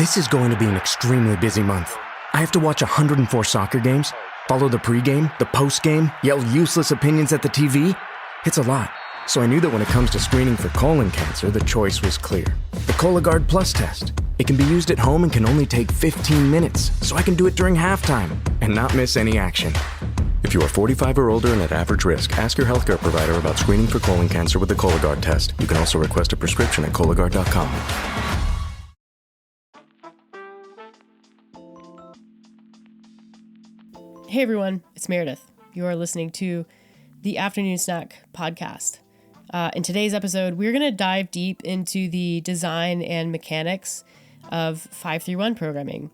This is going to be an extremely busy month. I have to watch 104 soccer games, follow the pregame, the postgame, yell useless opinions at the TV. It's a lot. So I knew that when it comes to screening for colon cancer, the choice was clear. The Cologuard Plus test. It can be used at home and can only take 15 minutes, so I can do it during halftime and not miss any action. If you are 45 or older and at average risk, ask your healthcare provider about screening for colon cancer with the Cologuard test. You can also request a prescription at Cologuard.com. Hey everyone, it's Meredith. You are listening to the Afternoon Snack podcast. In today's episode, we're going to dive deep into the design and mechanics of 531 programming.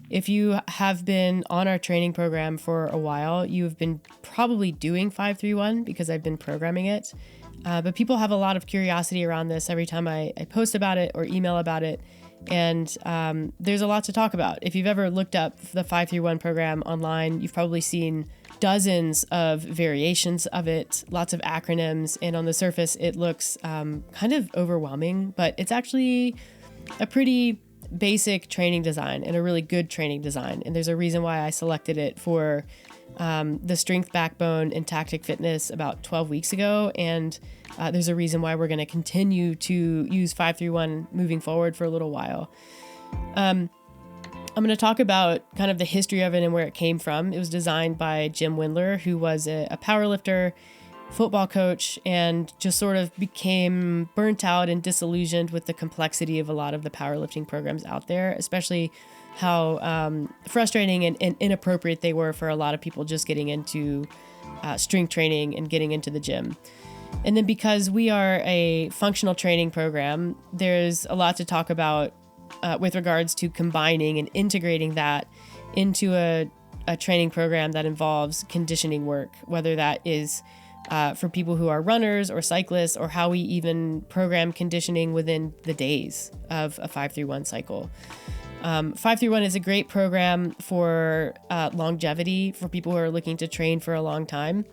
If you have been on our training program for a while, you have been probably doing 531 because I've been programming it. But people have a lot of curiosity around this every time I post about it or email about it. And there's a lot to talk about. If you've ever looked up the 531 program online, you've probably seen dozens of variations of it, lots of acronyms, and on the surface it looks kind of overwhelming, but it's actually a pretty basic training design and a really good training design. And there's a reason why I selected it for the Strength, Backbone, and Tactic Fitness about 12 weeks ago. And there's a reason why we're going to continue to use 531 moving forward for a little while. I'm going to talk about kind of the history of it and where it came from. It was designed by Jim Wendler, who was a powerlifter, football coach, and just sort of became burnt out and disillusioned with the complexity of a lot of the powerlifting programs out there, especially how frustrating and inappropriate they were for a lot of people just getting into strength training and getting into the gym. And then because we are a functional training program, there's a lot to talk about with regards to combining and integrating that into a training program that involves conditioning work, whether that is for people who are runners or cyclists, or how we even program conditioning within the days of a 531 cycle. 531 is a great program for longevity, for people who are looking to train for a long time.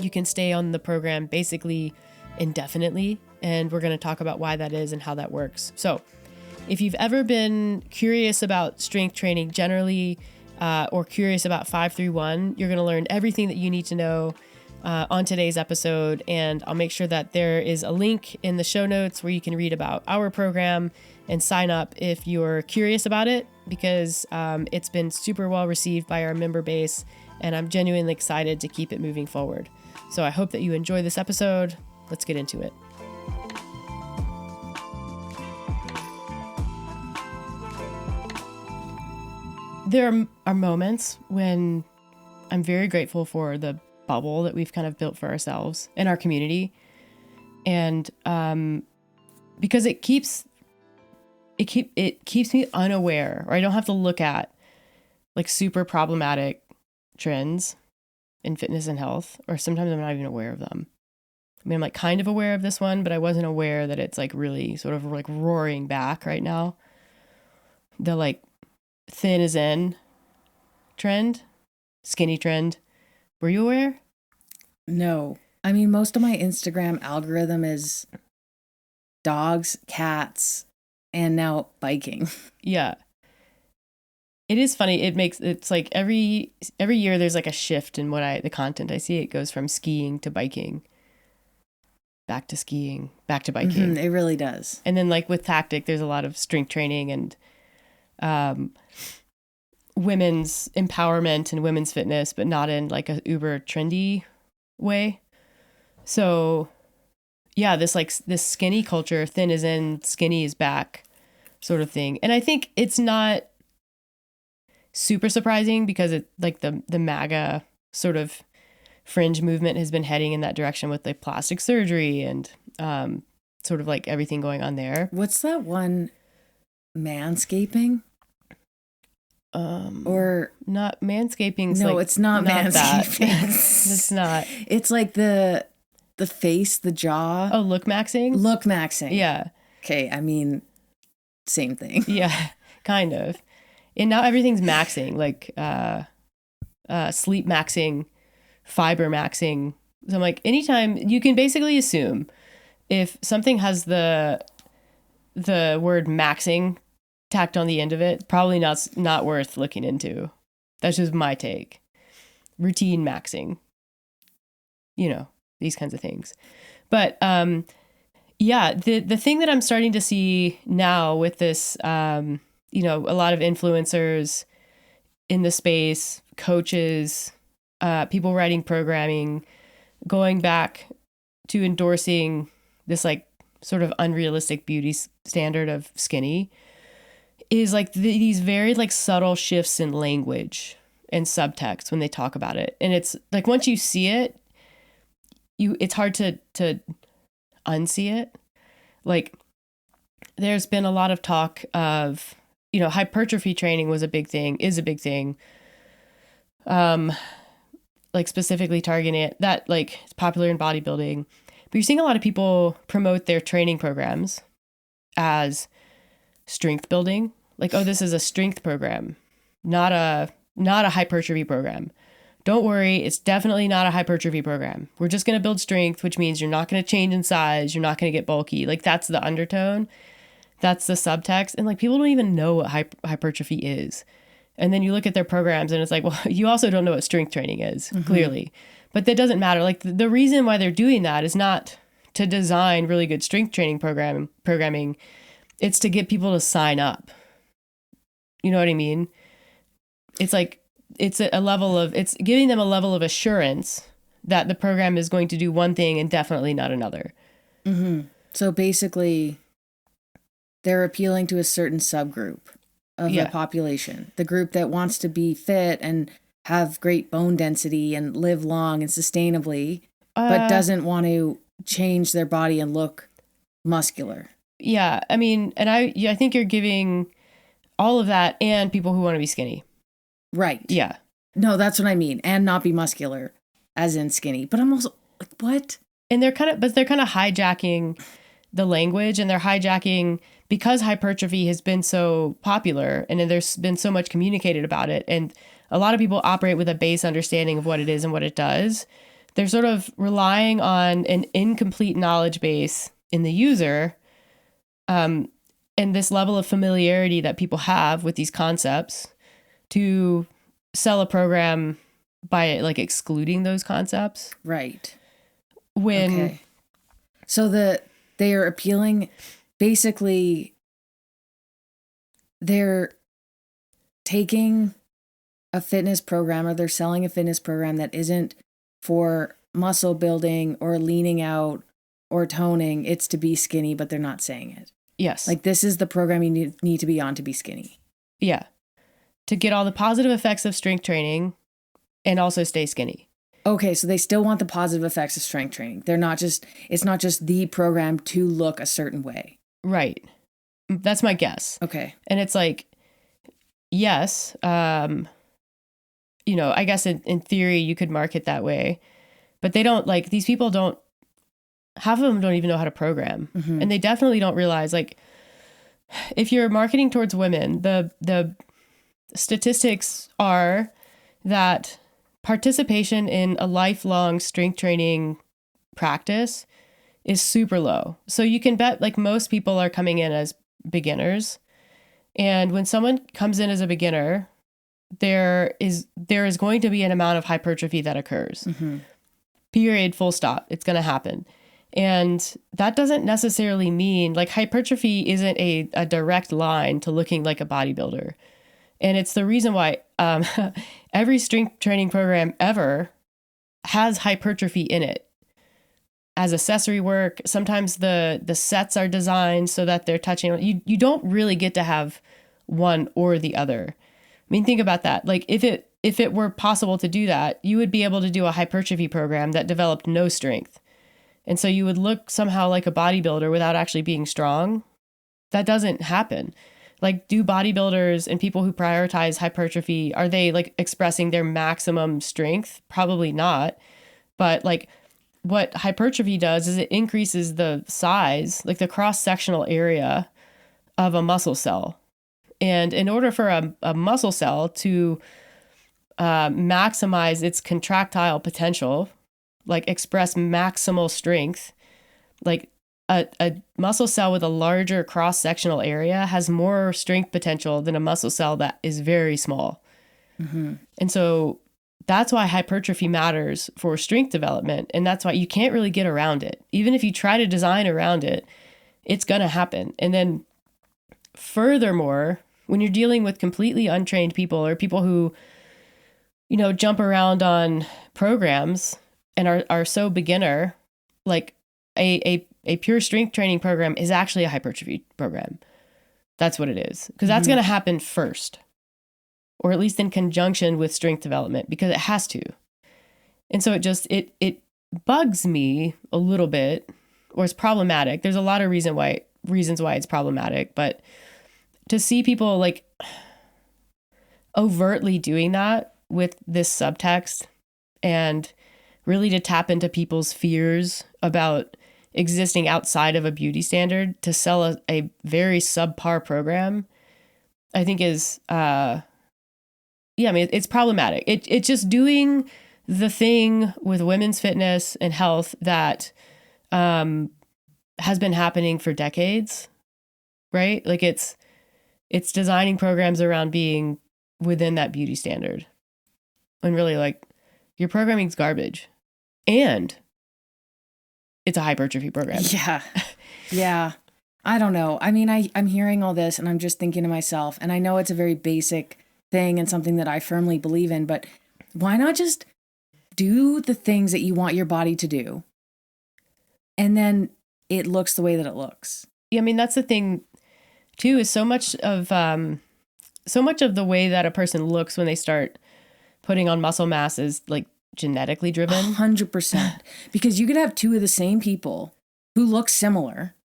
You can stay on the program basically indefinitely, and we're going to talk about why that is and how that works. So if you've ever been curious about strength training generally, or curious about 531, you're going to learn everything that you need to know on today's episode. And I'll make sure that there is a link in the show notes where you can read about our program and sign up if you're curious about it, because it's been super well received by our member base, and I'm genuinely excited to keep it moving forward. So I hope that you enjoy this episode. Let's get into it. There are moments when I'm very grateful for the bubble that we've kind of built for ourselves in our community. And because it keeps me unaware, or I don't have to look at like super problematic trends in fitness and health, or sometimes I'm not even aware of them. I mean, I'm like kind of aware of this one, but I wasn't aware that it's like really sort of like roaring back right now. The like thin is in trend, skinny trend. Were you aware? No. I mean, most of my Instagram algorithm is dogs, cats, and now biking. Yeah. It is funny. It's like every year there's like a shift in the content I see. It goes from skiing to biking, back to skiing, back to biking. Mm-hmm, it really does. And then like with Tactic, there's a lot of strength training and women's empowerment and women's fitness, but not in like a uber trendy way. So yeah, this skinny culture, thin is in, skinny is back sort of thing. And I think it's not super surprising because it like the MAGA sort of fringe movement has been heading in that direction with like plastic surgery and sort of like everything going on there. What's that one? Manscaping? Or not manscaping. No, it's not manscaping. It's not. It's like the face, the jaw. Oh, look maxing? Look maxing. Yeah. Okay, I mean, same thing. Yeah, kind of. And now everything's maxing, like sleep maxing, fiber maxing. So I'm like, anytime you can basically assume if something has the word maxing tacked on the end of it, probably not worth looking into. That's just my take. Routine maxing, these kinds of things. But yeah, the thing that I'm starting to see now with this, a lot of influencers in the space, coaches, people writing programming, going back to endorsing this like sort of unrealistic beauty standard of skinny, is like these very like subtle shifts in language and subtext when they talk about it. And it's like, once you see it, it's hard to unsee it. Like, there's been a lot of talk of, hypertrophy training is a big thing. Like specifically targeting it, that like it's popular in bodybuilding, but you're seeing a lot of people promote their training programs as strength building. Like, oh, this is a strength program, not a hypertrophy program. Don't worry, it's definitely not a hypertrophy program. We're just going to build strength, which means you're not going to change in size. You're not going to get bulky. Like, that's the undertone. That's the subtext. And like, people don't even know what hypertrophy is. And then you look at their programs and it's like, well, you also don't know what strength training is, clearly. But that doesn't matter. Like, the reason why they're doing that is not to design really good strength training programming. It's to get people to sign up. You know what I mean? It's like, it's giving them a level of assurance that the program is going to do one thing and definitely not another. Mm-hmm. So basically, they're appealing to a certain subgroup of the population, the group that wants to be fit and have great bone density and live long and sustainably, but doesn't want to change their body and look muscular. Yeah. I mean, and I think you're giving all of that and people who want to be skinny. Right. Yeah. No, that's what I mean. And not be muscular, as in skinny. But I'm also like, what? And they're kind of hijacking the language, and they're hijacking because hypertrophy has been so popular and there's been so much communicated about it. And a lot of people operate with a base understanding of what it is and what it does. They're sort of relying on an incomplete knowledge base in the user, and this level of familiarity that people have with these concepts to sell a program by like excluding those concepts. Right. So they are appealing, basically, they're taking a fitness program, or they're selling a fitness program that isn't for muscle building or leaning out or toning. It's to be skinny, but they're not saying it. Yes. Like, this is the program you need to be on to be skinny. Yeah. To get all the positive effects of strength training and also stay skinny. Okay, so they still want the positive effects of strength training. It's not just the program to look a certain way. Right. That's my guess. Okay. And it's like, yes, I guess in theory you could market that way, but they don't, like, these people don't, half of them don't even know how to program. Mm-hmm. And they definitely don't realize, like, if you're marketing towards women, the statistics are that participation in a lifelong strength training practice is super low. So you can bet, like, most people are coming in as beginners. And when someone comes in as a beginner, there is going to be an amount of hypertrophy that occurs. Mm-hmm. Period, full stop. It's going to happen. And that doesn't necessarily mean, like, hypertrophy isn't a direct line to looking like a bodybuilder. And it's the reason why every strength training program ever has hypertrophy in it as accessory work. Sometimes the sets are designed so that they're touching. You don't really get to have one or the other. I mean, think about that. Like, if it were possible to do that, you would be able to do a hypertrophy program that developed no strength. And so you would look somehow like a bodybuilder without actually being strong. That doesn't happen. Like, do bodybuilders and people who prioritize hypertrophy, are they like expressing their maximum strength? Probably not. But like, what hypertrophy does is it increases the size, like the cross-sectional area of a muscle cell. And in order for a muscle cell to maximize its contractile potential, like express maximal strength, like a muscle cell with a larger cross-sectional area has more strength potential than a muscle cell that is very small. And so that's why hypertrophy matters for strength development. And that's why you can't really get around it. Even if you try to design around it, it's going to happen. And then furthermore, when you're dealing with completely untrained people or people who, jump around on programs and are so beginner, like a pure strength training program is actually a hypertrophy program. That's what it is. Because that's going to happen first, or at least in conjunction with strength development, because it has to. And so it bugs me a little bit, or it's problematic. There's a lot of reasons why it's problematic, but to see people like overtly doing that with this subtext and really to tap into people's fears about existing outside of a beauty standard to sell a very subpar program, I think is, it's problematic. It's just doing the thing with women's fitness and health that has been happening for decades, right? Like it's designing programs around being within that beauty standard. And really, like, your programming's garbage. And it's a hypertrophy program. Yeah. Yeah. I don't know. I mean, I'm hearing all this and I'm just thinking to myself, and I know it's a very basic thing and something that I firmly believe in, but why not just do the things that you want your body to do? And then it looks the way that it looks. Yeah, I mean, that's the thing too, is so much of the way that a person looks when they start putting on muscle mass is like genetically driven. 100%. Because you could have two of the same people who look similar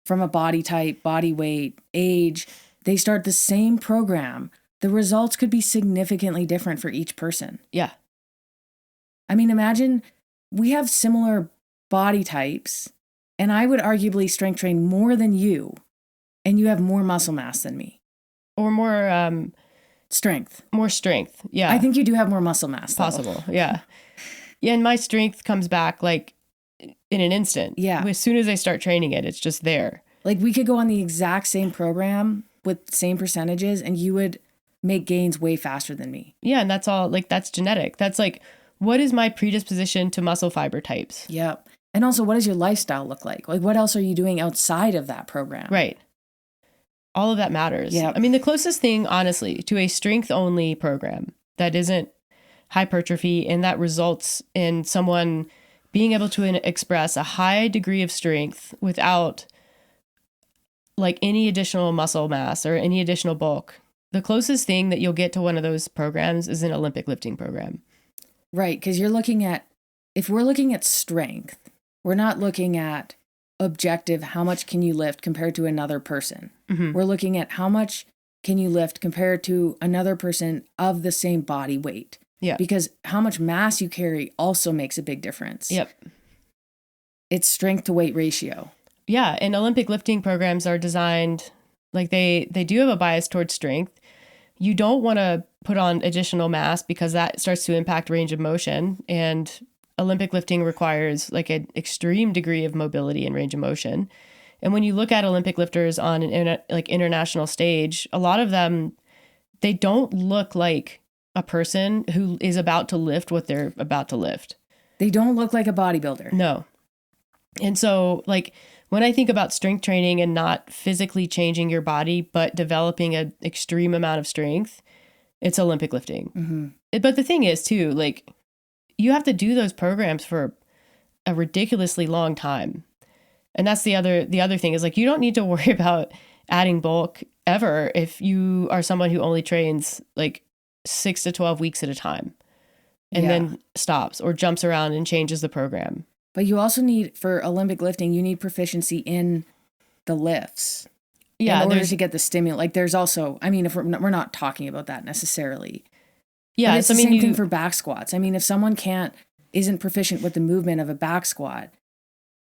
from a body type, body weight, age. They start the same program. The results could be significantly different for each person. Yeah. I mean, imagine we have similar body types, and I would arguably strength train more than you, and you have more muscle mass than me. Or more strength. More strength. Yeah. I think you do have more muscle mass. Possible. Yeah. Yeah. And my strength comes back like in an instant. Yeah. As soon as I start training it, it's just there. Like we could go on the exact same program with same percentages and you would make gains way faster than me. Yeah. And that's all, like, that's genetic. That's like, what is my predisposition to muscle fiber types? Yep. And also, what does your lifestyle look like? Like, what else are you doing outside of that program? Right. All of that matters. Yep. I mean, the closest thing, honestly, to a strength-only program that isn't hypertrophy and that results in someone being able to express a high degree of strength without like any additional muscle mass or any additional bulk. The closest thing that you'll get to one of those programs is an Olympic lifting program. Right. Because if we're looking at strength, we're not looking at objective, how much can you lift compared to another person. Mm-hmm. We're looking at how much can you lift compared to another person of the same body weight. Yeah. Because how much mass you carry also makes a big difference. Yep. It's strength to weight ratio. Yeah. And Olympic lifting programs are designed, like they do have a bias towards strength. You don't want to put on additional mass because that starts to impact range of motion. And Olympic lifting requires like an extreme degree of mobility and range of motion. And when you look at Olympic lifters on an international stage, a lot of them, they don't look like a person who is about to lift what they're about to lift. They don't look like a bodybuilder. No. And so like when I think about strength training and not physically changing your body, but developing an extreme amount of strength, it's Olympic lifting. Mm-hmm. But the thing is too, like, you have to do those programs for a ridiculously long time. And that's the other thing is like, you don't need to worry about adding bulk ever if you are someone who only trains like 6 to 12 weeks at a time and then stops or jumps around and changes the program. But you also need, for Olympic lifting, you need proficiency in the lifts. Yeah. In order to get the stimulant. Like there's also, I mean, if we're not talking about that necessarily. Yeah, but it's the same thing for back squats. I mean, if someone isn't proficient with the movement of a back squat,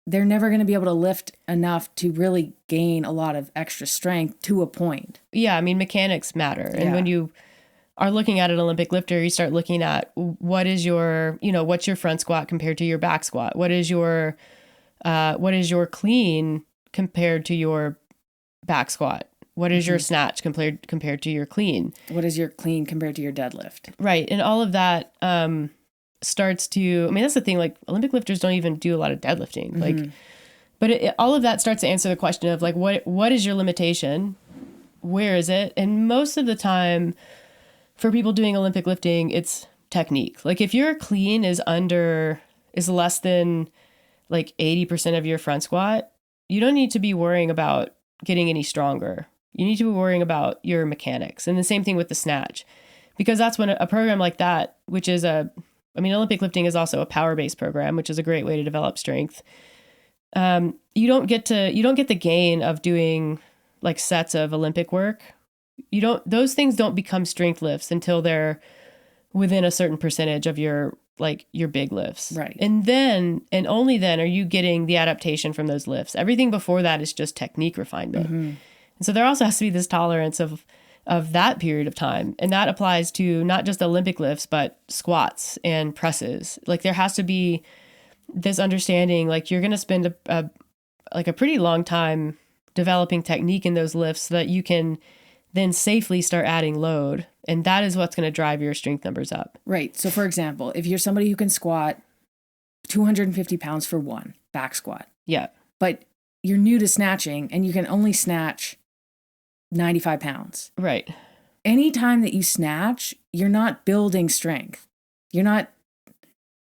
they're never going to be able to lift enough to really gain a lot of extra strength to a point. Yeah, I mean, mechanics matter. And when you are looking at an Olympic lifter, you start looking at what is your, what's your front squat compared to your back squat? What is your What is your clean compared to your back squat? What is your snatch compared to your clean? What is your clean compared to your deadlift? Right. And all of that starts to, I mean, that's the thing, like Olympic lifters don't even do a lot of deadlifting. Like, but all of that starts to answer the question of like, what is your limitation? Where is it? And most of the time for people doing Olympic lifting, it's technique. Like if your clean is less than like 80% of your front squat, you don't need to be worrying about getting any stronger. You need to be worrying about your mechanics. And the same thing with the snatch, because that's when a program like that, which is Olympic lifting is also a power-based program, which is a great way to develop strength. You don't get the gain of doing like sets of Olympic work. Those things don't become strength lifts until they're within a certain percentage of your big lifts. Right. And only then are you getting the adaptation from those lifts. Everything before that is just technique refinement. And so there also has to be this tolerance of that period of time. And that applies to not just Olympic lifts, but squats and presses. Like there has to be this understanding, like you're going to spend a pretty long time developing technique in those lifts so that you can then safely start adding load. And that is what's going to drive your strength numbers up. Right. So for example, if you're somebody who can squat 250 pounds for one back squat. Yeah. But you're new to snatching and you can only snatch 95 pounds. Right. Anytime that you snatch, you're not building strength.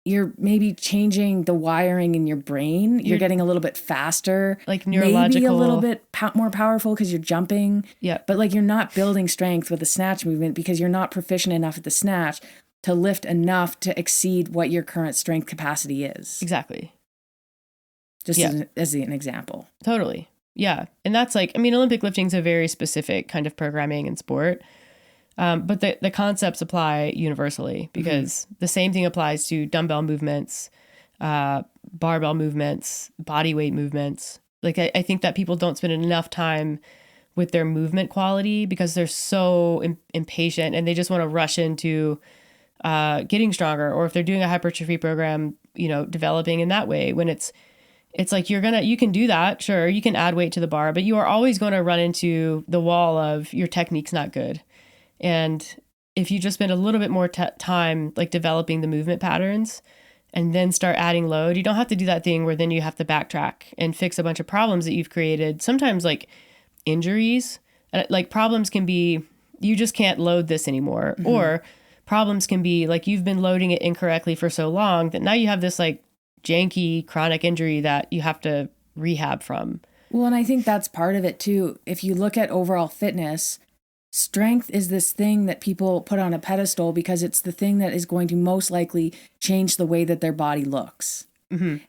You're maybe changing the wiring in your brain. You're getting a little bit faster. Like neurological. Maybe a little bit more powerful because you're jumping. Yeah. But like you're not building strength with the snatch movement because you're not proficient enough at the snatch to lift enough to exceed what your current strength capacity is. Exactly. Just as an example. Totally. Yeah. And that's like, Olympic lifting is a very specific kind of programming and sport. But the concepts apply universally because the same thing applies to dumbbell movements, barbell movements, body weight movements. Like I think that people don't spend enough time with their movement quality because they're so impatient and they just want to rush into getting stronger. Or if they're doing a hypertrophy program, developing in that way when it's like you can do that. Sure. You can add weight to the bar, but you are always going to run into the wall of your technique's not good. And if you just spend a little bit more time like developing the movement patterns and then start adding load, you don't have to do that thing where then you have to backtrack and fix a bunch of problems that you've created. Sometimes like injuries, like problems can be, you just can't load this anymore. Or problems can be like you've been loading it incorrectly for so long that now you have this like janky chronic injury that you have to rehab from. Well, and I think that's part of it too. If you look at overall fitness, strength is this thing that people put on a pedestal because it's the thing that is going to most likely change the way that their body looks.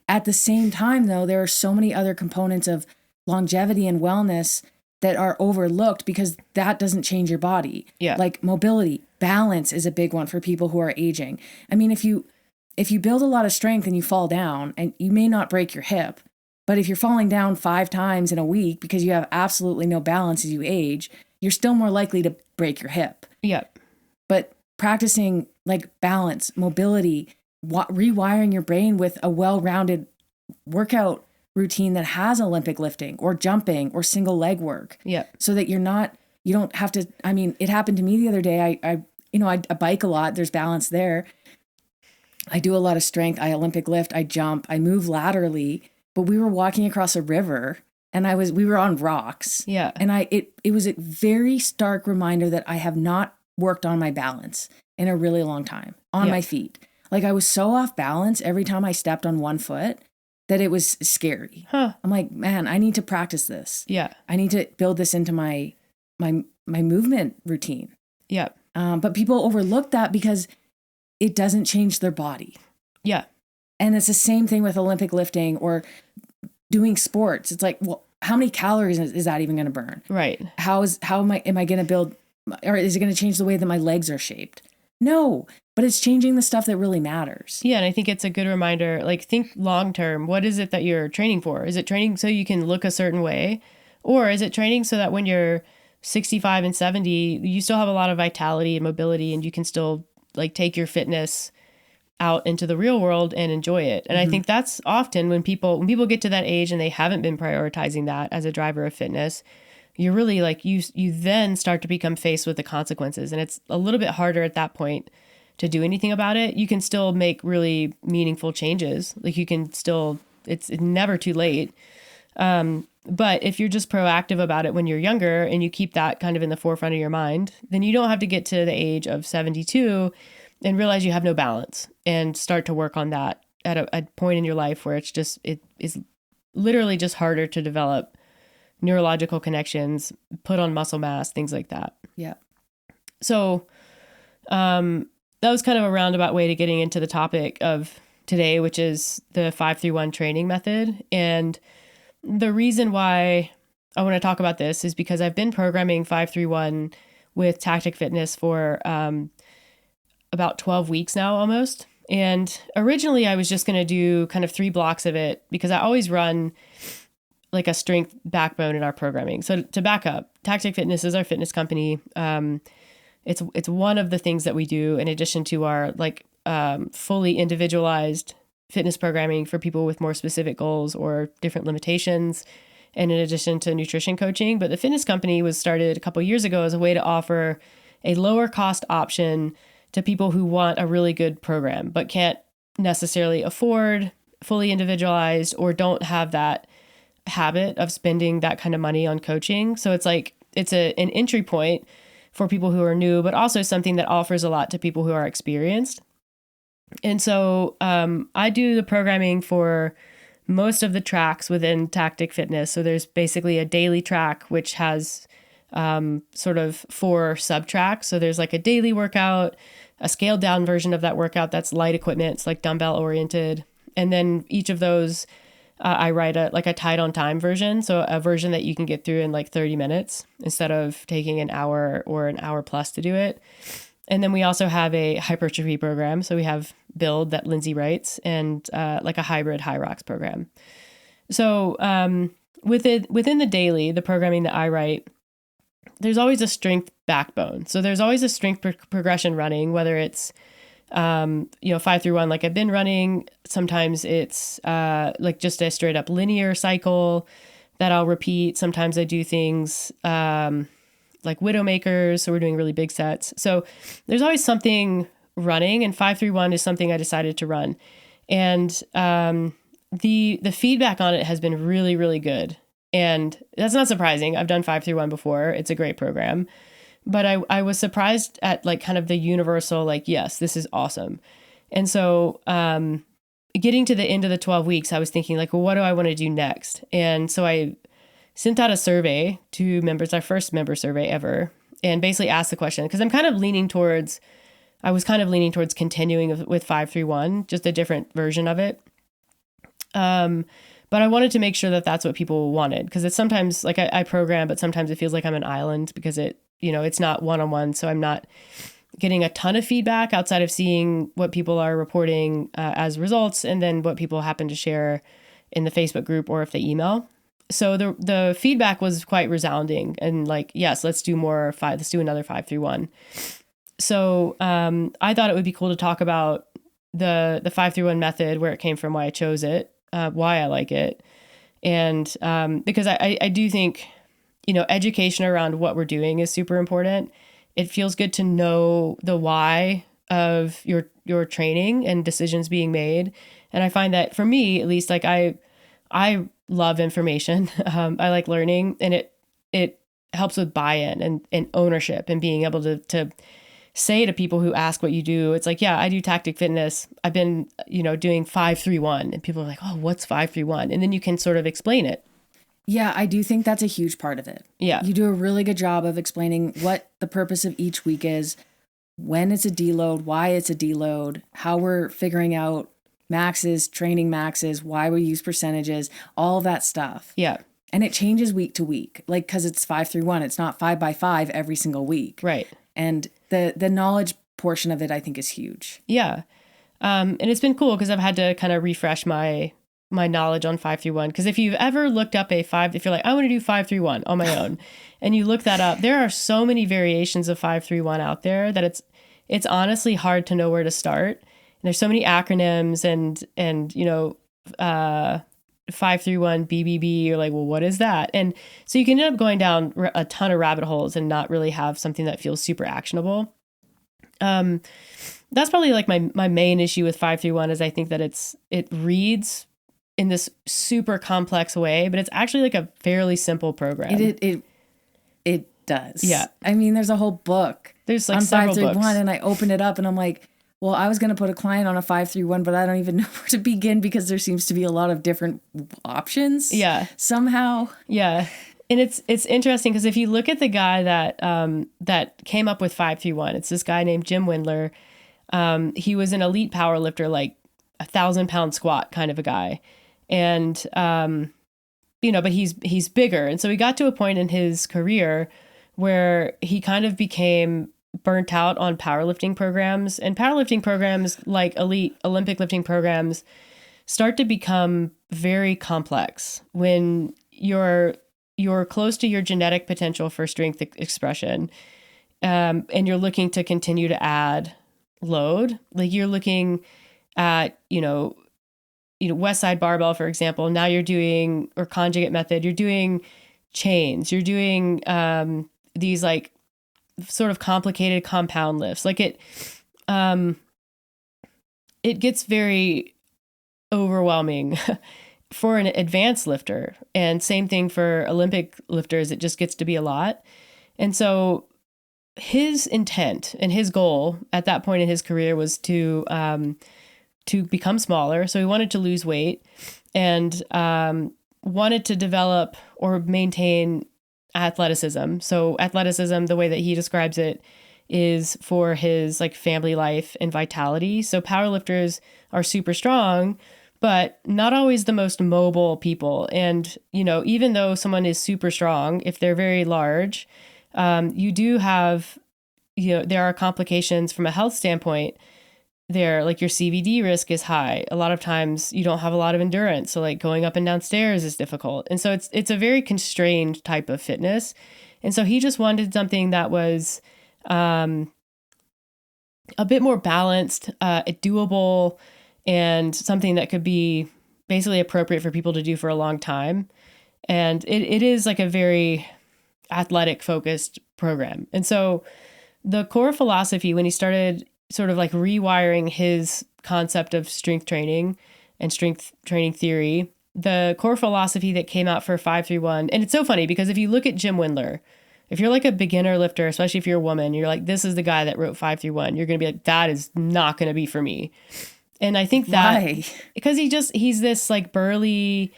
At the same time, though, there are so many other components of longevity and wellness that are overlooked because that doesn't change your body. Yeah. Like mobility, balance is a big one for people who are aging. I mean, if you build a lot of strength and you fall down, and you may not break your hip, but if you're falling down 5 times in a week because you have absolutely no balance as you age, you're still more likely to break your hip. Yeah. But practicing like balance, mobility, rewiring your brain with a well-rounded workout routine that has Olympic lifting or jumping or single leg work. Yeah. So that you don't have to, it happened to me the other day. I bike a lot. There's balance there. I do a lot of strength. I Olympic lift, I jump, I move laterally, but we were walking across a river and we were on rocks. Yeah. And it was a very stark reminder that I have not worked on my balance in a really long time on my feet. Like I was so off balance every time I stepped on one foot that it was scary. I'm like, man, I need to practice this. Yeah. I need to build this into my movement routine. Yeah. But people overlook that because it doesn't change their body. Yeah. And it's the same thing with Olympic lifting or doing sports. It's like, well, how many calories is that even going to burn? Right. How am I going to build, or is it going to change the way that my legs are shaped? No, but it's changing the stuff that really matters. Yeah. And I think it's a good reminder, like think long-term, what is it that you're training for? Is it training so you can look a certain way? Or is it training so that when you're 65 and 70, you still have a lot of vitality and mobility and you can still like take your fitness out into the real world and enjoy it. And I think that's often when people get to that age and they haven't been prioritizing that as a driver of fitness, you're really like, you then start to become faced with the consequences. And it's a little bit harder at that point to do anything about it. You can still make really meaningful changes. Like you can still, it's never too late. But if you're just proactive about it when you're younger and you keep that kind of in the forefront of your mind, then you don't have to get to the age of 72 and realize you have no balance and start to work on that at a point in your life where it is literally just harder to develop neurological connections, put on muscle mass, things like that. Yeah. So, that was kind of a roundabout way to getting into the topic of today, which is the 5-3-1 training method. And the reason why I want to talk about this is because I've been programming 5-3-1 with Tactic Fitness for about 12 weeks now almost. And originally I was just going to do kind of 3 blocks of it because I always run like a strength backbone in our programming. So to back up, Tactic Fitness is our fitness company. It's one of the things that we do in addition to our like fully individualized fitness programming for people with more specific goals or different limitations, and in addition to nutrition coaching. But the fitness company was started a couple years ago as a way to offer a lower cost option to people who want a really good program but can't necessarily afford fully individualized or don't have that habit of spending that kind of money on coaching. So it's like it's an entry point for people who are new, but also something that offers a lot to people who are experienced. And so I do the programming for most of the tracks within Tactic Fitness. So there's basically a daily track, which has sort of 4 sub tracks. So there's like a daily workout, a scaled down version of that workout that's light equipment, it's like dumbbell oriented. And then each of those, I write a tight on time version. So a version that you can get through in like 30 minutes instead of taking an hour or an hour plus to do it. And then we also have a hypertrophy program. So we have Build that Lindsay writes and like a hybrid high rocks program. So within the daily, the programming that I write, there's always a strength backbone. So there's always a strength progression running, whether it's 5-3-1 like I've been running. Sometimes it's like just a straight up linear cycle that I'll repeat. Sometimes I do things like Widowmakers, so we're doing really big sets. So there's always something running, and 5-3-1 is something I decided to run. And the feedback on it has been really, really good. And that's not surprising. I've done 5-3-1 before. It's a great program. But I was surprised at like kind of the universal, like, yes, this is awesome. And so getting to the end of the 12 weeks, I was thinking like, well, what do I want to do next? And so I sent out a survey to members, our first member survey ever, and basically asked the question, because I was kind of leaning towards continuing with 5-3-1, just a different version of it. But I wanted to make sure that that's what people wanted, because it's sometimes like I program, but sometimes it feels like I'm an island because it's not one-on-one. So I'm not getting a ton of feedback outside of seeing what people are reporting as results, and then what people happen to share in the Facebook group or if they email. So the feedback was quite resounding and like, yes, let's do another 5-3-1. So I thought it would be cool to talk about the 5-3-1 method, where it came from, why I chose it, why I like it. And because I do think, education around what we're doing is super important. It feels good to know the why of your training and decisions being made. And I find that for me, at least, like I love information. I like learning, and it helps with buy-in and ownership, and being able to say to people who ask what you do, it's like, yeah, I do Tactic Fitness. I've been, doing 5-3-1, and people are like, oh, what's 5-3-1? And then you can sort of explain it. Yeah, I do think that's a huge part of it. Yeah. You do a really good job of explaining what the purpose of each week is, when it's a deload, why it's a deload, how we're figuring out maxes, training maxes, why we use percentages, all that stuff. Yeah. And it changes week to week, like, because it's 5-3-1. It's not 5x5 every single week. Right. And the knowledge portion of it, I think, is huge. Yeah. And it's been cool because I've had to kind of refresh my knowledge on 5-3-1. Because if you've ever looked up if you're like, I want to do 5-3-1 on my own, and you look that up, there are so many variations of 5-3-1 out there that it's honestly hard to know where to start. there's so many acronyms and 531 BBB. You're like, well, what is that? And so you can end up going down a ton of rabbit holes and not really have something that feels super actionable. That's probably like my main issue with 531 is I think that it reads in this super complex way, but it's actually like a fairly simple program. It does. Yeah. I mean, there's a whole book. There's like on several 531 books. and I open it up and I'm like, well, I was going to put a client on a 531, but I don't even know where to begin because there seems to be a lot of different options. Yeah. Somehow. Yeah. And it's interesting because if you look at the guy that came up with 531, it's this guy named Jim Wendler. He was an elite power lifter, like 1,000-pound squat kind of a guy. And, but he's bigger. And so he got to a point in his career where he kind of became burnt out on powerlifting programs, and powerlifting programs like elite Olympic lifting programs start to become very complex when you're close to your genetic potential for strength expression. And you're looking to continue to add load. Like you're looking at, West Side Barbell, for example. Now you're doing, or conjugate method, you're doing chains, you're doing these like sort of complicated compound lifts. Like it gets very overwhelming for an advanced lifter, and same thing for Olympic lifters. It just gets to be a lot. And so his intent and his goal at that point in his career was to become smaller. So he wanted to lose weight and wanted to develop or maintain athleticism. So athleticism, the way that he describes it, is for his like family life and vitality. So powerlifters are super strong, but not always the most mobile people. And, even though someone is super strong, if they're very large, you do have, there are complications from a health standpoint there. Like your CVD risk is high. A lot of times you don't have a lot of endurance. So like going up and down stairs is difficult. And so it's a very constrained type of fitness. And so he just wanted something that was a bit more balanced, doable, and something that could be basically appropriate for people to do for a long time. And it is like a very athletic focused program. And so the core philosophy, when he started sort of like rewiring his concept of strength training and strength training theory, the core philosophy that came out for 531, and it's so funny because if you look at Jim Wendler, if you're like a beginner lifter, especially if you're a woman, you're like, this is the guy that wrote 531. You're going to be like, that is not going to be for me. And I think that Why? Because he's this like burly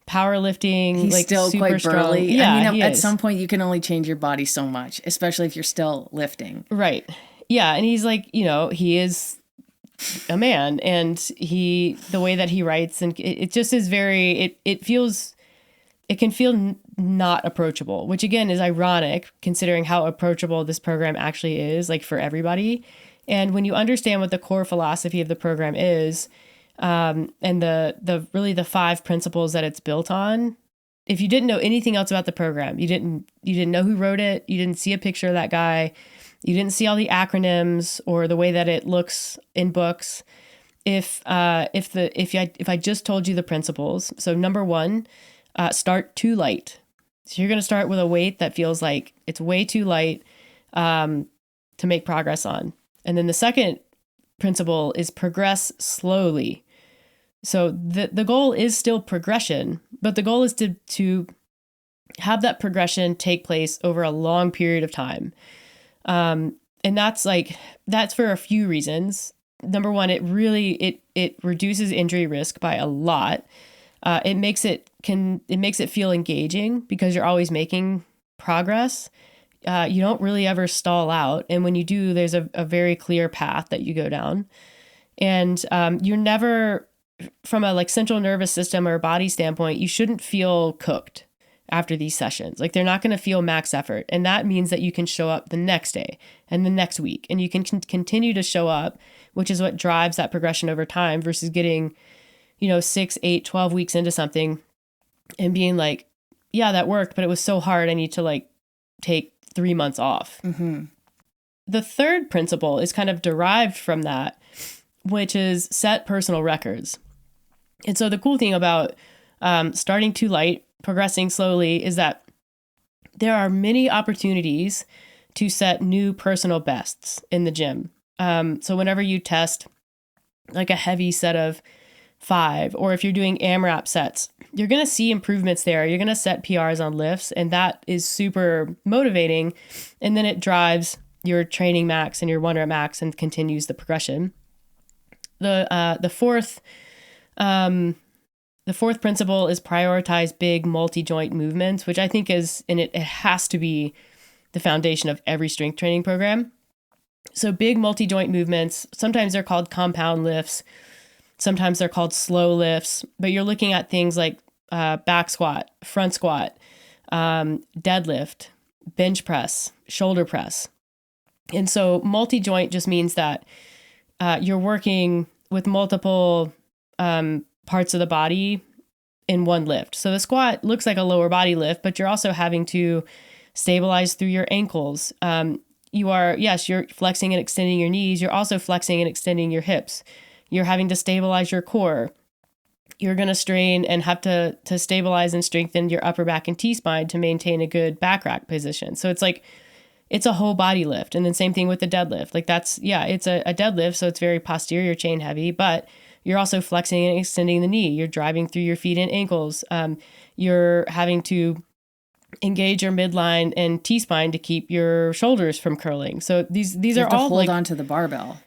powerlifting, He's like still super quite strong. burly. Yeah, I mean, he at is. some point you can only change your body so much, especially if you're still lifting. Right. Yeah. And he's like, he is a man, and the way that he writes, and it just is very, it can feel not approachable, which again is ironic considering how approachable this program actually is, like for everybody. And when you understand what the core philosophy of the program is, and the really the 5 principles that it's built on, if you didn't know anything else about the program, you didn't know who wrote it, you didn't see a picture of that guy, you didn't see all the acronyms or the way that it looks in books. If I just told you the principles, so number 1, start too light. So you're going to start with a weight that feels like it's way too light to make progress on. And then the second principle is progress slowly. So the goal is still progression, but the goal is to have that progression take place over a long period of time. And that's for a few reasons. Number 1, it really reduces injury risk by a lot. It makes it feel engaging because you're always making progress. You don't really ever stall out. And when you do, there's a very clear path that you go down. And you're never, from a like central nervous system or body standpoint, you shouldn't feel cooked after these sessions. Like they're not going to feel max effort. And that means that you can show up the next day and the next week, and you can continue to show up, which is what drives that progression over time versus getting, 6, 8, 12 weeks into something and being like, yeah, that worked, but it was so hard. I need to like take 3 months off. Mm-hmm. The third principle is kind of derived from that, which is set personal records. And so the cool thing about starting too light, progressing slowly, is that there are many opportunities to set new personal bests in the gym. So whenever you test like a heavy set of 5, or if you're doing AMRAP sets, you're going to see improvements there. You're going to set PRs on lifts, and that is super motivating. And then it drives your training max and your 1 rep max and continues the progression. The fourth principle is prioritize big multi-joint movements, which I think is, and it has to be the foundation of every strength training program. So big multi-joint movements, sometimes they're called compound lifts, sometimes they're called slow lifts, but you're looking at things like back squat, front squat, deadlift, bench press, shoulder press. And so multi-joint just means that you're working with multiple parts of the body in one lift. So the squat looks like a lower body lift, but you're also having to stabilize through your ankles. You're flexing and extending your knees. You're also flexing and extending your hips. You're having to stabilize your core. You're going to strain and have to stabilize and strengthen your upper back and T-spine to maintain a good back rack position. So it's a whole body lift. And then same thing with the deadlift. It's a deadlift, so it's very posterior chain heavy, but you're also flexing and extending the knee. You're driving through your feet and ankles. You're having to engage your midline and T-spine to keep your shoulders from curling. So these are all hold on to the barbell.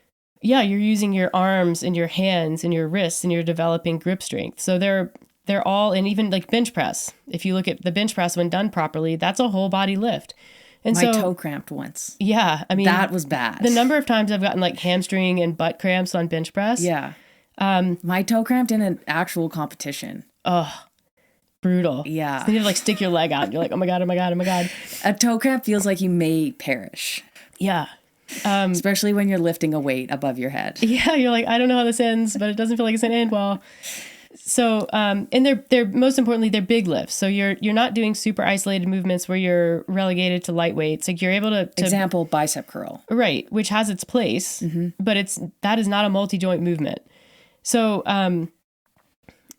Yeah, you're using your arms and your hands and your wrists, and you're developing grip strength. So they're all, and even like bench press. If you look at the bench press when done properly, that's a whole body lift. And my toe cramped once. Yeah, I mean that was bad. The number of times I've gotten like hamstring and butt cramps on bench press. Yeah. My toe cramped in an actual competition. Oh, brutal. Yeah. So you have to like stick your leg out. And you're like, oh my God, oh my God, oh my God. A toe cramp feels like you may perish. Yeah. Especially when you're lifting a weight above your head. Yeah, you're like, I don't know how this ends, but it doesn't feel like it's gonna end well. So, and they're most importantly, they're big lifts. So you're not doing super isolated movements where you're relegated to light weights. Like you're able to example, bicep curl. Right, which has its place, but that is not a multi-joint movement. So,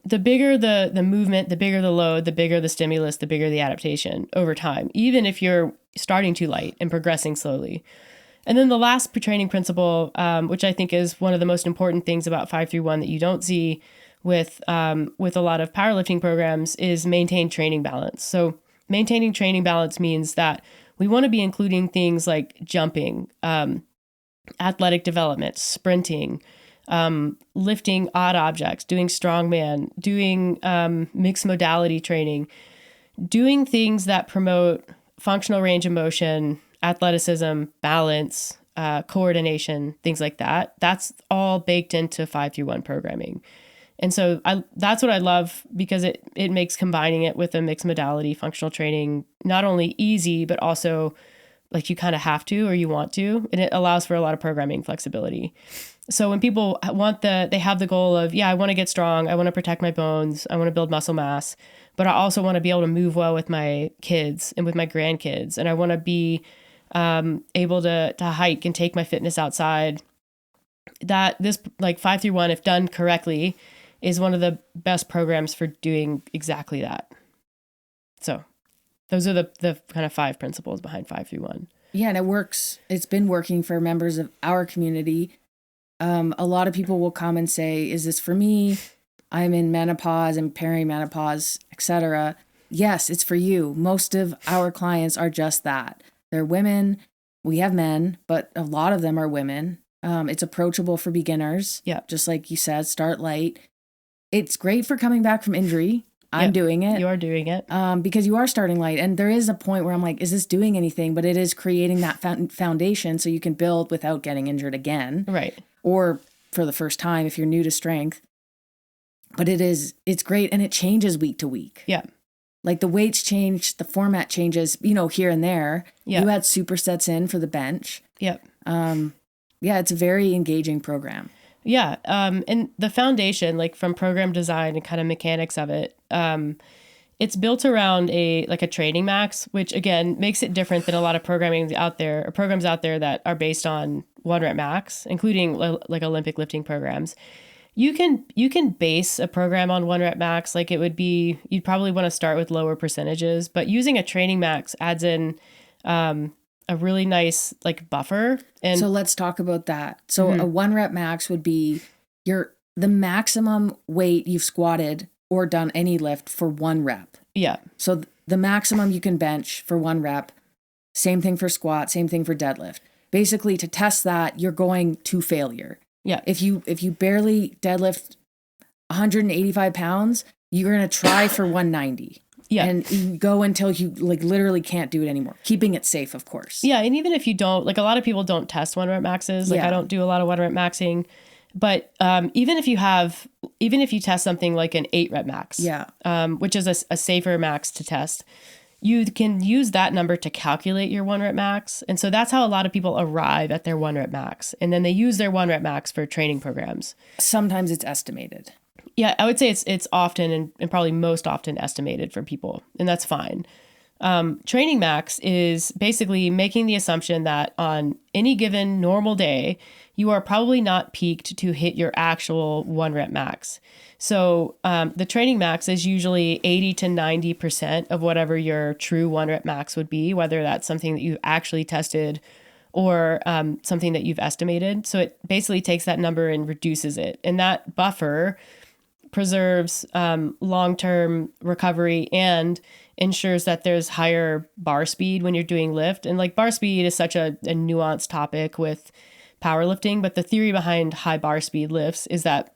the bigger the movement, the bigger the load, the bigger the stimulus, the bigger the adaptation over time, even if you're starting too light and progressing slowly. And then the last training principle, which I think is one of the most important things about 5-3-1 that you don't see with a lot of powerlifting programs, is maintain training balance. So maintaining training balance means that we want to be including things like jumping, athletic development, sprinting, lifting odd objects, doing strongman, doing mixed modality training, doing things that promote functional range of motion, athleticism, balance, coordination, things like that. That's all baked into 5-3-1 programming. And so that's what I love, because it makes combining it with a mixed modality functional training not only easy, but also like you kind of have to or you want to, and it allows for a lot of programming flexibility. So when people they have the goal of, I want to get strong, I want to protect my bones, I want to build muscle mass, but I also want to be able to move well with my kids and with my grandkids, and I want to be able to hike and take my fitness outside. That this like 5-3-1, if done correctly, is one of the best programs for doing exactly that. So those are the kind of 5 principles behind 5-3-1. Yeah, and it works. It's been working for members of our community. A lot of people will come and say, is this for me? I'm in menopause and perimenopause, etc. Yes, it's for you. Most of our clients are just that. They're women. We have men, but a lot of them are women. It's approachable for beginners. Yeah. Just like you said, start light. It's great for coming back from injury. I'm doing it. You are doing it. Because you are starting light. And there is a point where I'm like, is this doing anything? But it is creating that foundation so you can build without getting injured again. Right. Or for the first time if you're new to strength. But it's great. And it changes week to week. Yeah. Like the weights change, the format changes, here and there. Yeah. You had supersets in for the bench. Yep. It's a very engaging program. Yeah. And the foundation, like from program design and kind of mechanics of it, it's built around a training max, which again makes it different than a lot of programs out there that are based on 1 rep max, including like Olympic lifting programs. You can base a program on 1 rep max. Like you'd probably want to start with lower percentages, but using a training max adds in a really nice like buffer. And so let's talk about that. So a 1 rep max would be the maximum weight you've squatted or done any lift for 1 rep. Yeah. So the maximum you can bench for 1 rep, same thing for squat, same thing for deadlift. Basically, to test that, you're going to failure. Yeah. If you barely deadlift 185 pounds, you're going to try for 190. Yeah. And you go until you like literally can't do it anymore. Keeping it safe, of course. Yeah. And even if you don't, like a lot of people don't test 1 rep maxes. Like I don't do a lot of 1 rep maxing. But even if you test something like an 8 rep max, which is a safer max to test, you can use that number to calculate your 1 rep max. And so that's how a lot of people arrive at their 1 rep max. And then they use their 1 rep max for training programs. Sometimes it's estimated. Yeah, I would say it's often and probably most often estimated for people, and that's fine. Training max is basically making the assumption that on any given normal day, you are probably not peaked to hit your actual 1 rep max. So the training max is usually 80 to 90% of whatever your true 1 rep max would be, whether that's something that you've actually tested or something that you've estimated. So it basically takes that number and reduces it. And that buffer preserves long-term recovery and ensures that there's higher bar speed when you're doing lift. And like bar speed is such a nuanced topic with powerlifting, but the theory behind high bar speed lifts is that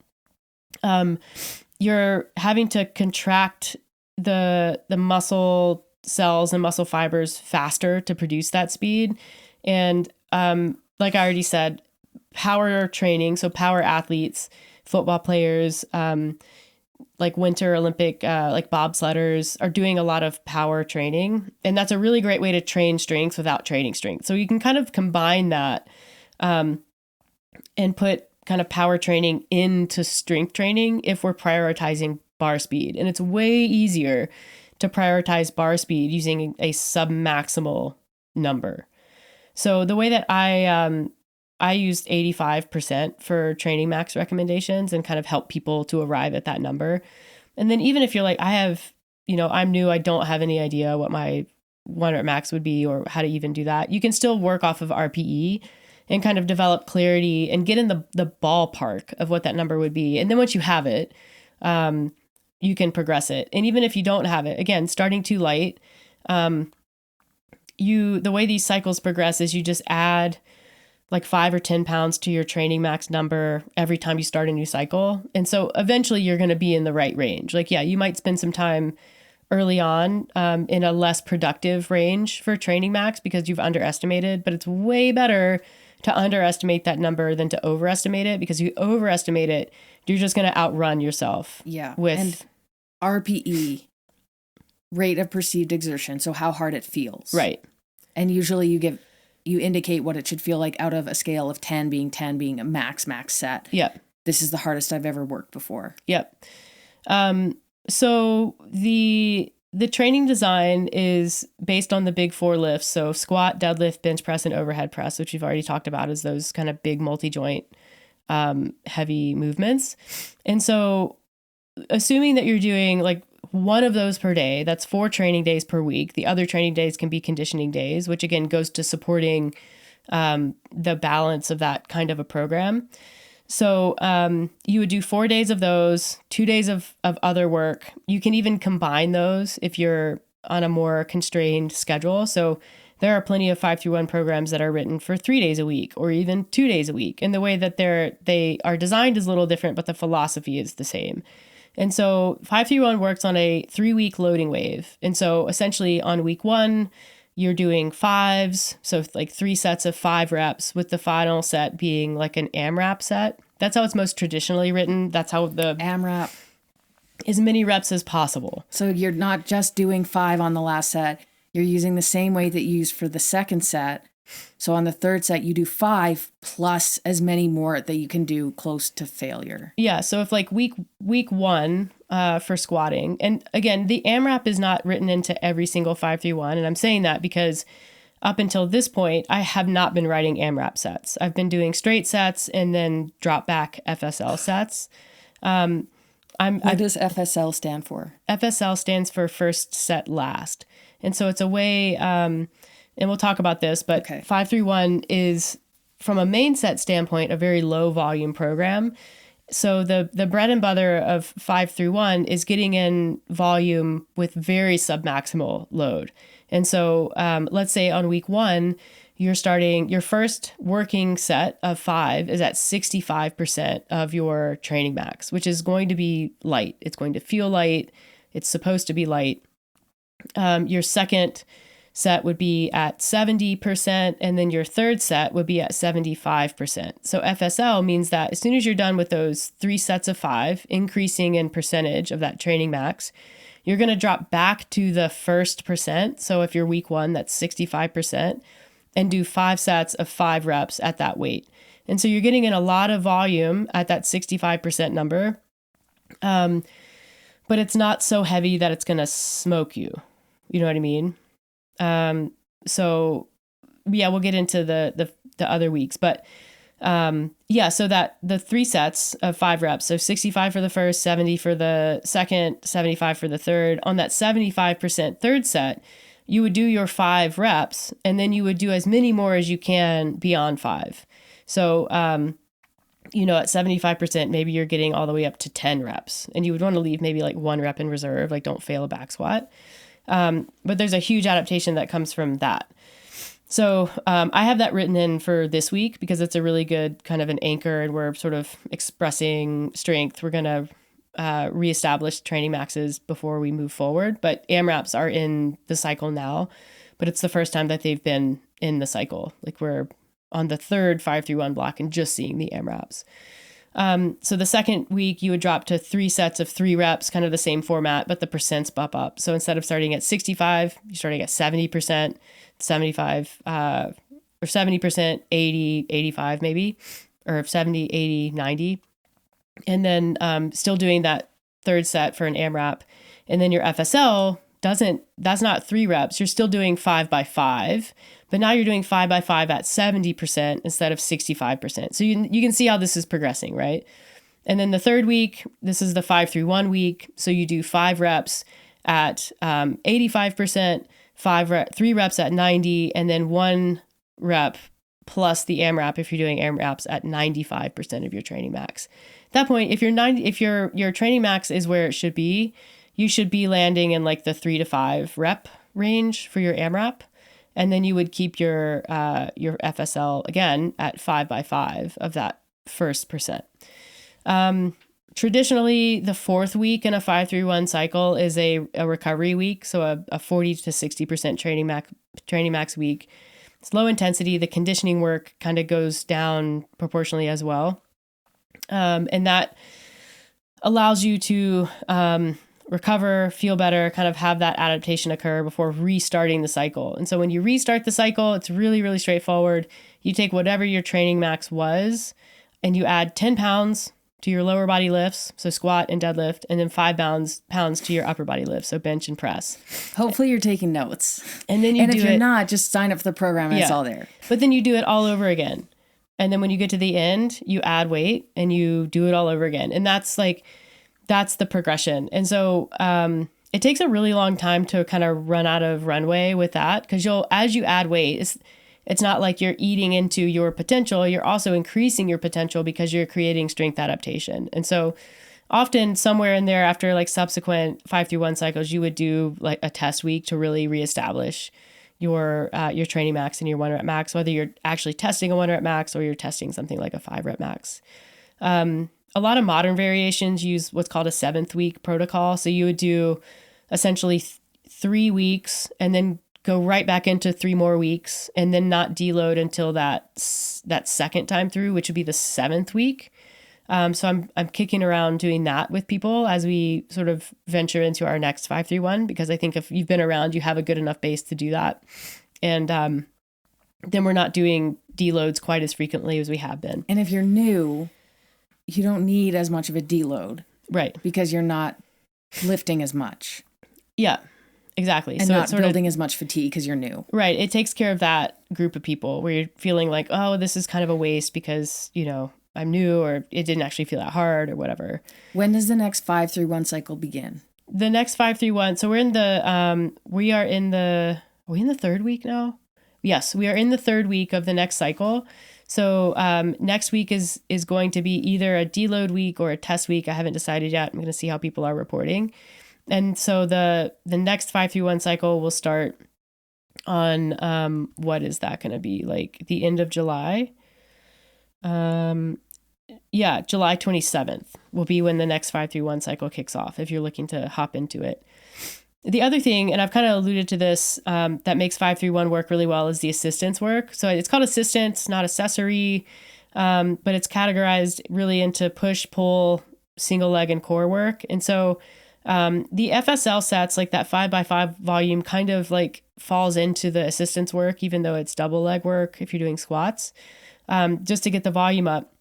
you're having to contract the muscle cells and muscle fibers faster to produce that speed. And like I already said, power training, so power athletes, football players, like Winter Olympic, like bobsledders are doing a lot of power training. And that's a really great way to train strength without training strength. So you can kind of combine that and put kind of power training into strength training if we're prioritizing bar speed. And it's way easier to prioritize bar speed using a sub-maximal number. So the way that I used 85% for training max recommendations and kind of help people to arrive at that number. And then even if you're like, I'm new, I don't have any idea what my 1 rep max would be or how to even do that, you can still work off of RPE and kind of develop clarity and get in the ballpark of what that number would be. And then once you have it, you can progress it. And even if you don't have it, again, starting too light, the way these cycles progress is you just add like 5 or 10 pounds to your training max number every time you start a new cycle. And so eventually you're going to be in the right range. Like, yeah, you might spend some time early on in a less productive range for training max because you've underestimated, but it's way better to underestimate that number than to overestimate it, because you overestimate it, you're just going to outrun yourself. Yeah. With and RPE, rate of perceived exertion, so how hard it feels. Right. And usually you indicate what it should feel like out of a scale of 10 being a max set. Yep. This is the hardest I've ever worked before. Yep. So the training design is based on the big 4 lifts. So squat, deadlift, bench press, and overhead press, which we've already talked about as those kind of big multi-joint heavy movements. And so assuming that you're doing like one of those per day, that's 4 training days per week. The other training days can be conditioning days, which again goes to supporting the balance of that kind of a program. So you would do 4 days of those, 2 days of other work. You can even combine those if you're on a more constrained schedule. So there are plenty of 5-through-1 programs that are written for 3 days a week or even 2 days a week. And the way that they are designed is a little different, but the philosophy is the same. And so 5-3-1 works on a 3-week loading wave. And so essentially on week 1, you're doing 5s. So like 3 sets of 5 reps with the final set being like an AMRAP set. That's how it's most traditionally written. That's how the AMRAP. As many reps as possible. So you're not just doing 5 on the last set. You're using the same weight that you used for the second set, So on the third set, you do 5 plus as many more that you can do close to failure. Yeah. So if like week one for squatting, and again, the AMRAP is not written into every single 5-3-1. And I'm saying that because up until this point, I have not been writing AMRAP sets. I've been doing straight sets and then drop back FSL sets. What does FSL stand for? FSL stands for first set last. And so it's a way, and we'll talk about this, but 5-3-1 is, from a main set standpoint, a very low volume program. So the bread and butter of 5-3-1 is getting in volume with very submaximal load. And so let's say on week 1, you're starting your first working set of 5 is at 65% of your training max, which is going to be light. It's going to feel light. It's supposed to be light. Your second set would be at 70%, and then your third set would be at 75%. So FSL means that as soon as you're done with those 3 sets of 5, increasing in percentage of that training max, you're going to drop back to the first percent. So if you're week 1, that's 65%, and do 5 sets of 5 reps at that weight. And so you're getting in a lot of volume at that 65% number. But it's not so heavy that it's going to smoke you. You know what I mean? So yeah, we'll get into the other weeks, but, so that the 3 sets of 5 reps, so 65 for the first, 70 for the second, 75 for the third. On that 75% third set, you would do your 5 reps, and then you would do as many more as you can beyond 5. So, at 75%, maybe you're getting all the way up to 10 reps, and you would want to leave maybe like 1 rep in reserve, like don't fail a back squat. But there's a huge adaptation that comes from that. So I have that written in for this week because it's a really good kind of an anchor, and we're sort of expressing strength. We're going to reestablish training maxes before we move forward. But AMRAPs are in the cycle now, but it's the first time that they've been in the cycle. Like we're on the third 5-3-1 block and just seeing the AMRAPs. So the second week you would drop to 3 sets of 3 reps, kind of the same format, but the percents bump up. So instead of starting at 65, you're starting at 70%, 75, or 70%, 80, 85 maybe, or 70, 80, 90. And then still doing that third set for an AMRAP. And then your FSL that's not 3 reps. You're still doing 5 by 5, but now you're doing 5 by 5 at 70% instead of 65%. So you can see how this is progressing, right? And then the third week, this is the 5-3-1 week. So you do 5 reps at 85%, 3 reps at 90, and then 1 rep plus the AMRAP if you're doing AMRAPs at 95% of your training max. At that point, if your training max is where it should be, you should be landing in like the 3 to 5 rep range for your AMRAP. And then you would keep your FSL again at 5 by 5 of that first percent. Traditionally, the 4th week in a 5-3-1 cycle is a recovery week. So a 40 to 60% training max week. It's low intensity. The conditioning work kind of goes down proportionally as well. And that allows you to recover, feel better, kind of have that adaptation occur before restarting the cycle. And so when you restart the cycle, it's really, really straightforward. You take whatever your training max was and you add 10 pounds to your lower body lifts, so squat and deadlift, and then 5 pounds to your upper body lifts, so bench and press. Hopefully you're taking notes. And then if you're not, just sign up for the program and it's all there. But then you do it all over again. And then when you get to the end, you add weight and you do it all over again. And that's the progression. And so it takes a really long time to kind of run out of runway with that, because as you add weight, it's not like you're eating into your potential. You're also increasing your potential because you're creating strength adaptation. And so often somewhere in there after like subsequent 5-3-1 cycles, you would do like a test week to really reestablish your training max and your 1 rep max, whether you're actually testing a 1 rep max or you're testing something like a 5 rep max. A lot of modern variations use what's called a 7th week protocol. So you would do essentially 3 weeks and then go right back into 3 more weeks and then not deload until that second time through, which would be the 7th week. So I'm kicking around doing that with people as we sort of venture into our next 5-3-1, because I think if you've been around, you have a good enough base to do that. And then we're not doing deloads quite as frequently as we have been. And if you're new, you don't need as much of a deload. Right. Because you're not lifting as much. Yeah, exactly. And so not it's sort building as much fatigue because you're new. Right. It takes care of that group of people where you're feeling like, oh, this is kind of a waste because, I'm new, or it didn't actually feel that hard or whatever. When does the next 5-3-1 cycle begin? The next 5-3-1. So we're in are we in the third week now? Yes, we are in the third week of the next cycle. So next week is going to be either a deload week or a test week. I haven't decided yet. I'm going to see how people are reporting. And so the next 5-3-1 cycle will start on what is that going to be, like the end of July? July 27th will be when the next 5-3-1 cycle kicks off, if you're looking to hop into it. The other thing, and I've kind of alluded to this, that makes 5-3-1 work really well is the assistance work. So it's called assistance, not accessory, but it's categorized really into push, pull, single leg, and core work. And so the FSL sets, like that 5x5 volume, kind of like falls into the assistance work, even though it's double leg work if you're doing squats, just to get the volume up.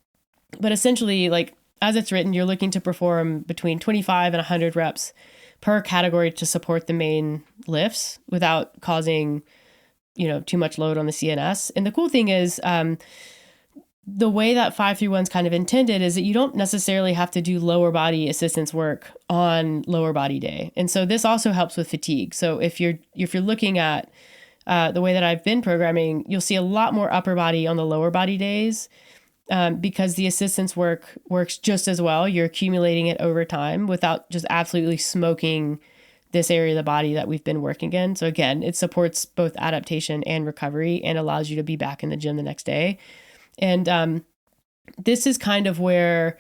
But essentially, like as it's written, you're looking to perform between 25 and 100 reps per category to support the main lifts without causing, too much load on the CNS. And the cool thing is, the way that 5-3-1 is kind of intended is that you don't necessarily have to do lower body assistance work on lower body day. And so this also helps with fatigue. So if you're looking at the way that I've been programming, you'll see a lot more upper body on the lower body days. Because the assistance work works just as well. You're accumulating it over time without just absolutely smoking this area of the body that we've been working in. So again, it supports both adaptation and recovery and allows you to be back in the gym the next day. And this is kind of where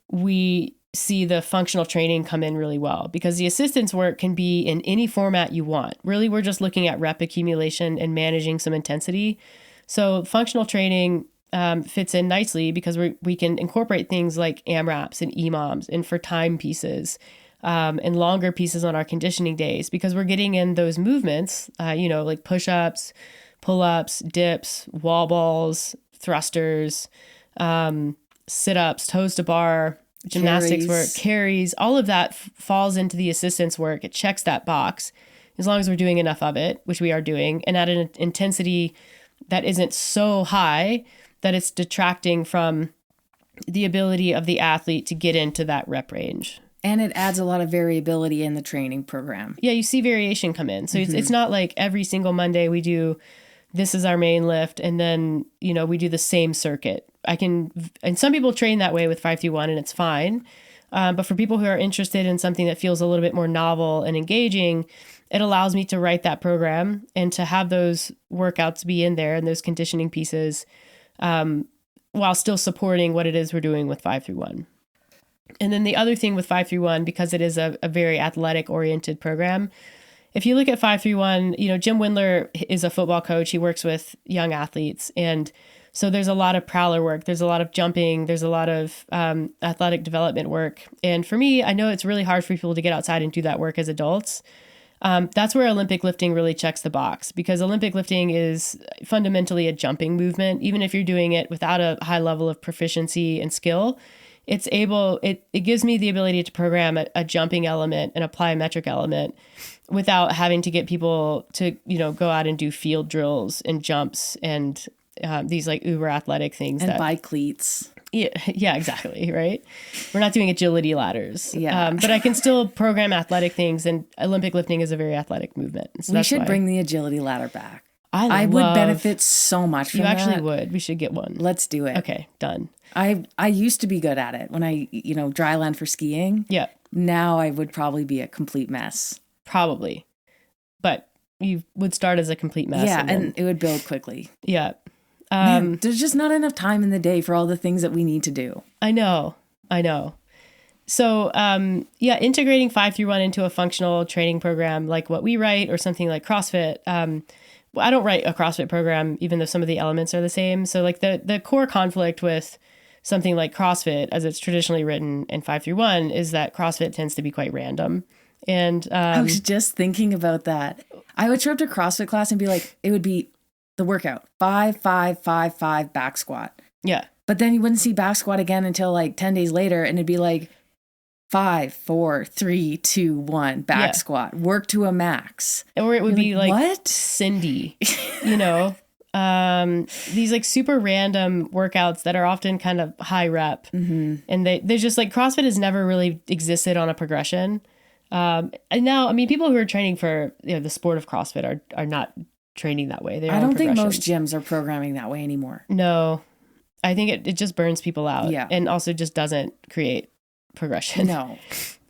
we see the functional training come in really well, because the assistance work can be in any format you want. Really, we're just looking at rep accumulation and managing some intensity. So functional training fits in nicely because we can incorporate things like AMRAPs and EMOMs and for time pieces and longer pieces on our conditioning days, because we're getting in those movements, like push-ups, pull-ups, dips, wall balls, thrusters, sit-ups, toes to bar, gymnastics work, carries, all of that falls into the assistance work. It checks that box as long as we're doing enough of it, which we are doing, and at an intensity that isn't so high that it's detracting from the ability of the athlete to get into that rep range. And it adds a lot of variability in the training program. Yeah, you see variation come in. So it's not like every single Monday we do, this is our main lift, and then, we do the same circuit. And some people train that way with 5-3-1 and it's fine. But for people who are interested in something that feels a little bit more novel and engaging, it allows me to write that program and to have those workouts be in there and those conditioning pieces, while still supporting what it is we're doing with 5-3-1. And then the other thing with 5-3-1, because it is a very athletic oriented program, if you look at 5-3-1, Jim Wendler is a football coach. He works with young athletes. And so there's a lot of prowler work. There's a lot of jumping. There's a lot of athletic development work. And for me, I know it's really hard for people to get outside and do that work as adults. That's where Olympic lifting really checks the box, because Olympic lifting is fundamentally a jumping movement. Even if you're doing it without a high level of proficiency and skill, it gives me the ability to program a jumping element and apply a metric element without having to get people to, go out and do field drills and jumps and these like uber athletic things. And buy cleats. Yeah, exactly. Right. We're not doing agility ladders. Yeah. But I can still program athletic things, and Olympic lifting is a very athletic movement. So we should bring the agility ladder back. I would benefit so much from that. You actually would. We should get one. Let's do it. Okay, done. I used to be good at it when I, dry land for skiing. Yeah. Now I would probably be a complete mess. Probably. But you would start as a complete mess. Yeah, and it would build quickly. Yeah. Man, there's just not enough time in the day for all the things that we need to do. I know. So, integrating 5-3-1 into a functional training program like what we write, or something like CrossFit. I don't write a CrossFit program, even though some of the elements are the same. So like the core conflict with something like CrossFit, as it's traditionally written in 5-3-1, is that CrossFit tends to be quite random. And I was just thinking about that. I would show up to CrossFit class and be like, it would be the workout, 5, 5, 5, 5 back squat. Yeah. But then you wouldn't see back squat again until like 10 days later. And it'd be like 5, 4, 3, 2, 1 back squat, work to a max. Or it would be like what? Cindy, you know, these like super random workouts that are often kind of high rep. And they're just like CrossFit has never really existed on a progression. And now, I mean, people who are training for the sport of CrossFit are not training that way. I don't think most gyms are programming that way anymore. No, I think it just burns people out. Yeah. And also just doesn't create progression. No.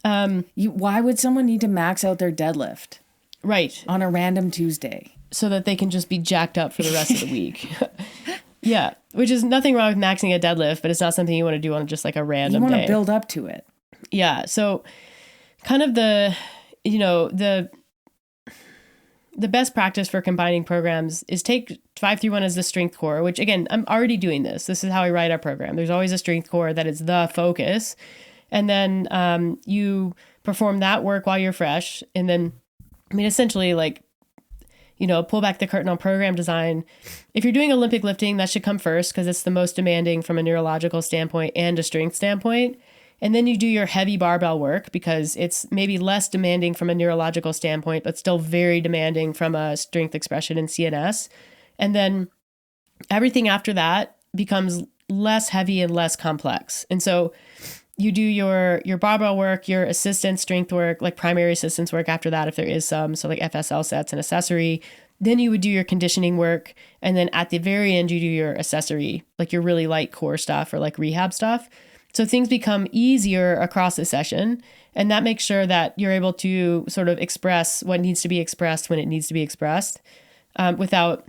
Why would someone need to max out their deadlift? Right. On a random Tuesday. So that they can just be jacked up for the rest of the week. Yeah. Which is nothing wrong with maxing a deadlift, but it's not something you want to do on just like a random day. You want to build up to it. Yeah. So kind of the best practice for combining programs is take 5-3-1 as the strength core, which again, I'm already doing this. This is how I write our program. There's always a strength core that is the focus. And then you perform that work while you're fresh. And then, I mean, essentially like, pull back the curtain on program design. If you're doing Olympic lifting, that should come first because it's the most demanding from a neurological standpoint and a strength standpoint. And then you do your heavy barbell work because it's maybe less demanding from a neurological standpoint, but still very demanding from a strength expression in CNS. And then everything after that becomes less heavy and less complex. And so you do your barbell work, your assistant strength work, like primary assistance work after that, if there is some, so like FSL sets and accessory. Then you would do your conditioning work. And then at the very end, you do your accessory, like your really light core stuff or like rehab stuff. So things become easier across the session. And that makes sure that you're able to sort of express what needs to be expressed when it needs to be expressed without,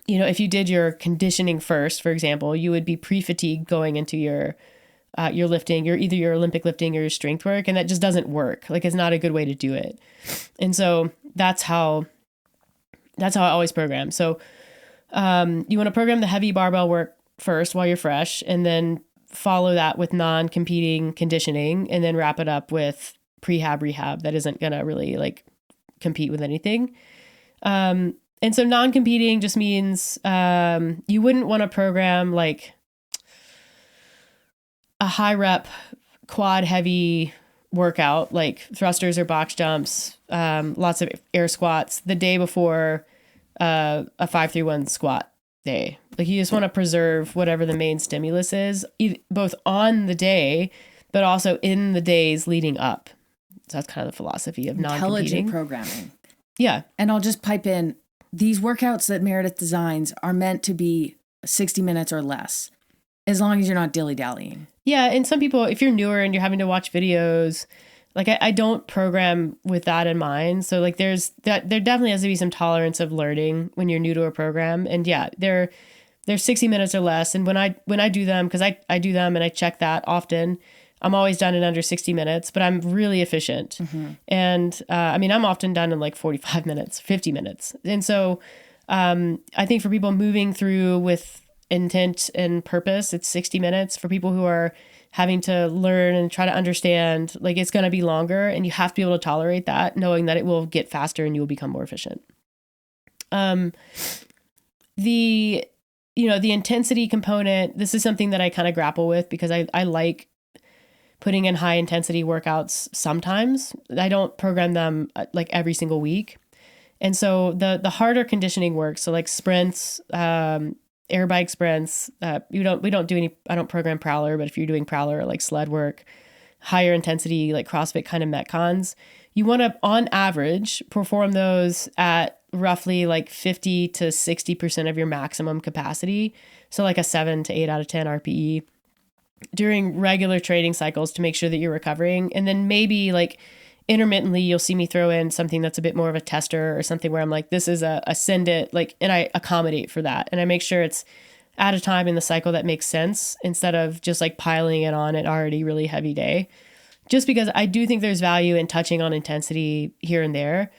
if you did your conditioning first, for example, you would be pre-fatigued going into your lifting, either your Olympic lifting or your strength work. And that just doesn't work. Like it's not a good way to do it. And so that's how I always program. So you want to program the heavy barbell work first while you're fresh, and then follow that with non-competing conditioning, and then wrap it up with rehab that isn't going to really like compete with anything. And so non-competing just means you wouldn't want to program like a high rep quad heavy workout like thrusters or box jumps, lots of air squats the day before a 5-3-1 squat day. Like you just want to preserve whatever the main stimulus is, both on the day, but also in the days leading up. So that's kind of the philosophy of non-competing. Intelligent programming. Yeah. And I'll just pipe in, these workouts that Meredith designs are meant to be 60 minutes or less, as long as you're not dilly-dallying. Yeah. And some people, if you're newer and you're having to watch videos, like I don't program with that in mind. So like there definitely has to be some tolerance of learning when you're new to a program. And yeah, they're 60 minutes or less. And when I do them, because I do them and I check that often, I'm always done in under 60 minutes, but I'm really efficient. Mm-hmm. And I'm often done in like 45 minutes, 50 minutes. And so I think for people moving through with intent and purpose, it's 60 minutes. For people who are having to learn and try to understand, like it's going to be longer, and you have to be able to tolerate that, knowing that it will get faster and you will become more efficient. The intensity component, this is something that I kind of grapple with because I like putting in high intensity workouts sometimes. I don't program them like every single week. And so the harder conditioning work, so like sprints, air bike sprints, we don't do any, I don't program prowler, but if you're doing prowler or like sled work, higher intensity, like CrossFit kind of metcons, you want to, on average, perform those at roughly like 50 to 60% of your maximum capacity. So like a 7 to 8 out of 10 RPE during regular training cycles to make sure that you're recovering. And then maybe like intermittently, you'll see me throw in something that's a bit more of a tester or something where I'm like, this is a send it, like, and I accommodate for that. And I make sure it's at a time in the cycle that makes sense instead of just like piling it on an already really heavy day. Just because I do think there's value in touching on intensity here and there,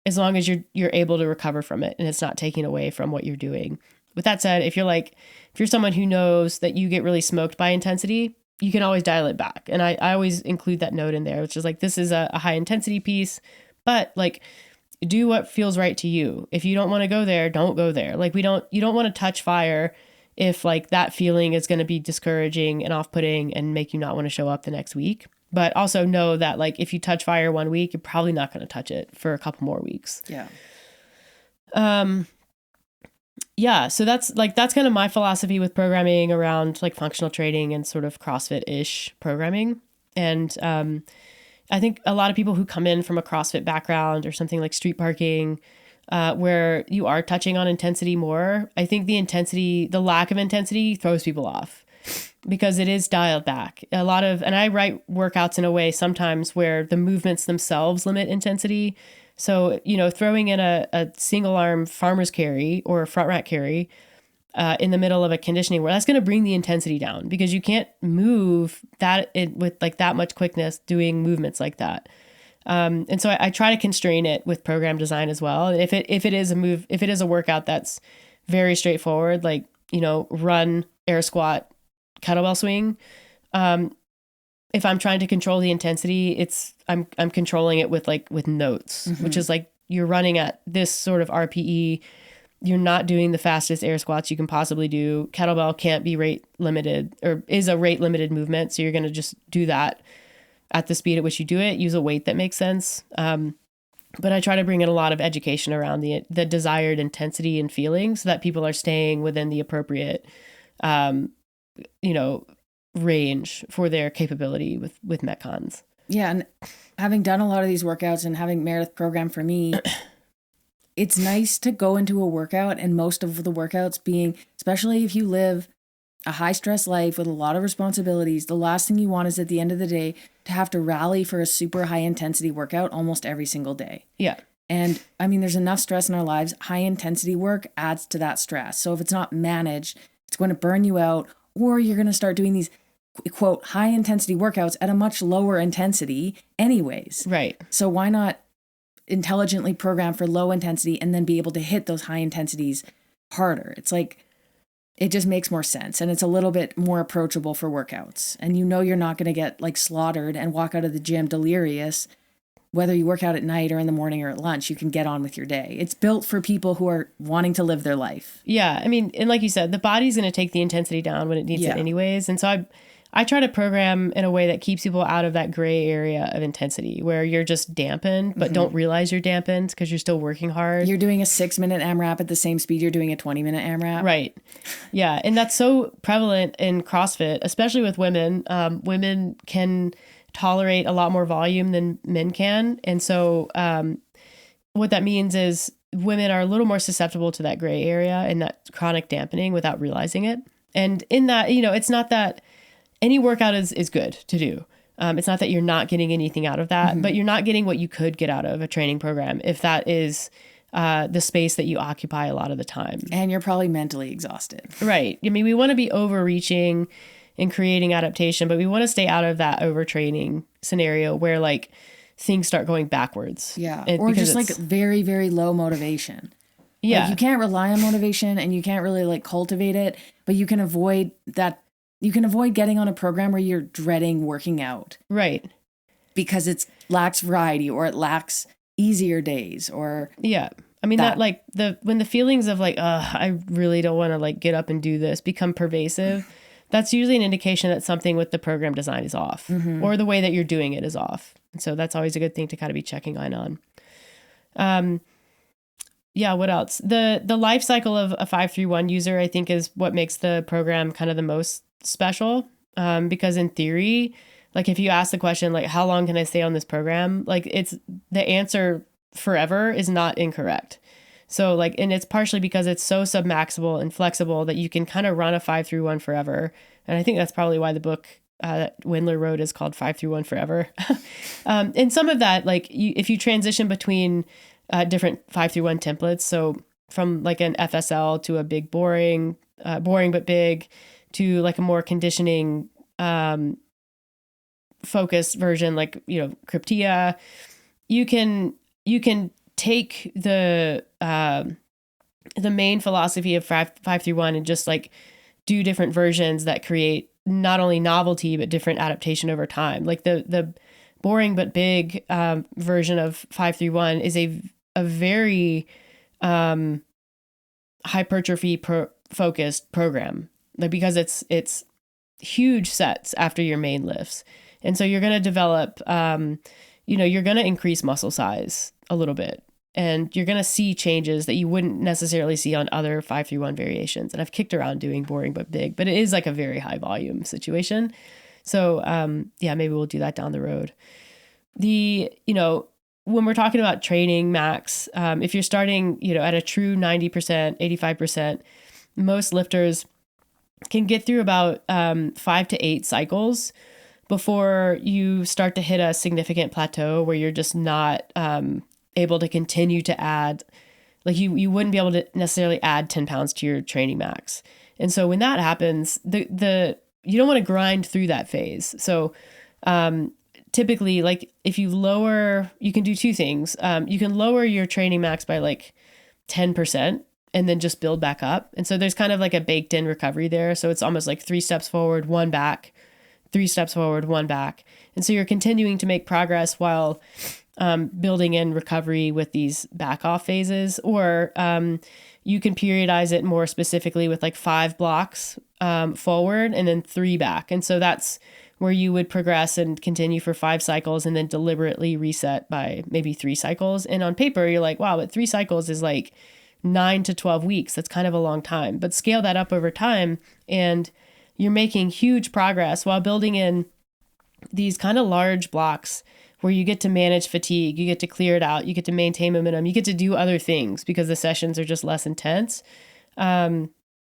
as long as you're able to recover from it and it's not taking away from what you're doing. With that said, if you're someone who knows that you get really smoked by intensity, you can always dial it back. And I always include that note in there, which is like, this is a high intensity piece, but like do what feels right to you. If you don't want to go there, don't go there. Like you don't want to touch fire if like that feeling is going to be discouraging and off-putting and make you not want to show up the next week. But also know that like if you touch fire 1 week, you're probably not going to touch it for a couple more weeks. Yeah. Yeah, so that's kind of my philosophy with programming around like functional training and sort of CrossFit-ish programming. And I think a lot of people who come in from a CrossFit background or something like street parking, where you are touching on intensity more, I think the lack of intensity throws people off because it is dialed back. And I write workouts in a way sometimes where the movements themselves limit intensity. So, throwing in a single arm farmer's carry or a front rack carry in the middle of a conditioning where that's going to bring the intensity down because you can't move with like that much quickness doing movements like that. And so I try to constrain it with program design as well. If it is a workout that's very straightforward, like, run, air squat, kettlebell swing, if I'm trying to control the intensity, I'm controlling it with notes, which is like you're running at this sort of RPE. You're not doing the fastest air squats you can possibly do. Kettlebell can't be rate limited or is a rate limited movement. So you're going to just do that at the speed at which you do it. Use a weight that makes sense. But I try to bring in a lot of education around the desired intensity and feeling so that people are staying within the appropriate, range for their capability with Metcons. Yeah. And having done a lot of these workouts and having Meredith program for me, it's nice to go into a workout and most of the workouts being, especially if you live a high stress life with a lot of responsibilities, the last thing you want is at the end of the day to have to rally for a super high intensity workout almost every single day. Yeah. And I mean, there's enough stress in our lives. High intensity work adds to that stress. So if it's not managed, it's going to burn you out, or you're going to start doing these quote high intensity workouts at a much lower intensity anyways. Right. So why not intelligently program for low intensity and then be able to hit those high intensities harder? It's like, it just makes more sense. And it's a little bit more approachable for workouts. And you're not going to get like slaughtered and walk out of the gym delirious. Whether you work out at night or in the morning or at lunch, you can get on with your day. It's built for people who are wanting to live their life. Yeah. I mean, and like you said, the body's going to take the intensity down when it needs it anyways. And so I try to program in a way that keeps people out of that gray area of intensity where you're just dampened, but don't realize you're dampened because you're still working hard. You're doing a 6-minute AMRAP at the same speed you're doing a 20-minute AMRAP. Right. Yeah. And that's so prevalent in CrossFit, especially with women. Women can tolerate a lot more volume than men can. And so what that means is women are a little more susceptible to that gray area and that chronic dampening without realizing it. And in that, it's not that any workout is good to do. It's not that you're not getting anything out of that, but you're not getting what you could get out of a training program if that is the space that you occupy a lot of the time. And you're probably mentally exhausted. Right. I mean, we want to be overreaching and creating adaptation, but we want to stay out of that overtraining scenario where like things start going backwards. Yeah. Or just like very, very low motivation. Yeah. Like you can't rely on motivation and you can't really like cultivate it, but you can avoid that. You can avoid getting on a program where you're dreading working out. Right. Because it lacks variety or it lacks easier days or. Yeah. I mean, that like when the feelings of like, I really don't want to like get up and do this become pervasive, that's usually an indication that something with the program design is off or the way that you're doing it is off. And so that's always a good thing to kind of be checking in on. Yeah. What else? The life cycle of a 5-3-1 user, I think, is what makes the program kind of the most special. Because in theory, like if you ask the question, like, how long can I stay on this program? Like it's the answer forever is not incorrect. So like, and it's partially because it's so submaximal and flexible that you can kind of run a 5-3-1 forever. And I think that's probably why the book that Wendler wrote is called 5-3-1 Forever. And some of that, like if you transition between different 5-3-1 templates, so from like an FSL to a big boring but big, to like a more conditioning focused version, like, Cryptia, you can take the main philosophy of 5-3-1 and just like do different versions that create not only novelty, but different adaptation over time. Like the boring but big version of 5-3-1 is a a very hypertrophy focused program, like, because it's huge sets after your main lifts. And so you're going to develop, you're going to increase muscle size a little bit, and you're going to see changes that you wouldn't necessarily see on other 5-3-1 variations. And I've kicked around doing boring but big, but it is like a very high volume situation. So maybe we'll do that down the road. When we're talking about training max, if you're starting, at a true 90%, 85%, most lifters can get through about 5 to 8 cycles before you start to hit a significant plateau where you're just not able to continue to add, like you wouldn't be able to necessarily add 10 pounds to your training max. And so when that happens, you don't want to grind through that phase. So typically, like, if you can do two things. You can lower your training max by like 10% and then just build back up. And so there's kind of like a baked in recovery there. So it's almost like 3 steps forward, 1 back, 3 steps forward, 1 back. And so you're continuing to make progress while building in recovery with these back off phases. Or you can periodize it more specifically with like 5 blocks forward and then 3 back. And so that's where you would progress and continue for 5 cycles and then deliberately reset by maybe 3 cycles. And on paper, you're like, wow, but 3 cycles is like 9 to 12 weeks. That's kind of a long time. But scale that up over time, and you're making huge progress while building in these kind of large blocks where you get to manage fatigue, you get to clear it out, you get to maintain momentum, you get to do other things because the sessions are just less intense.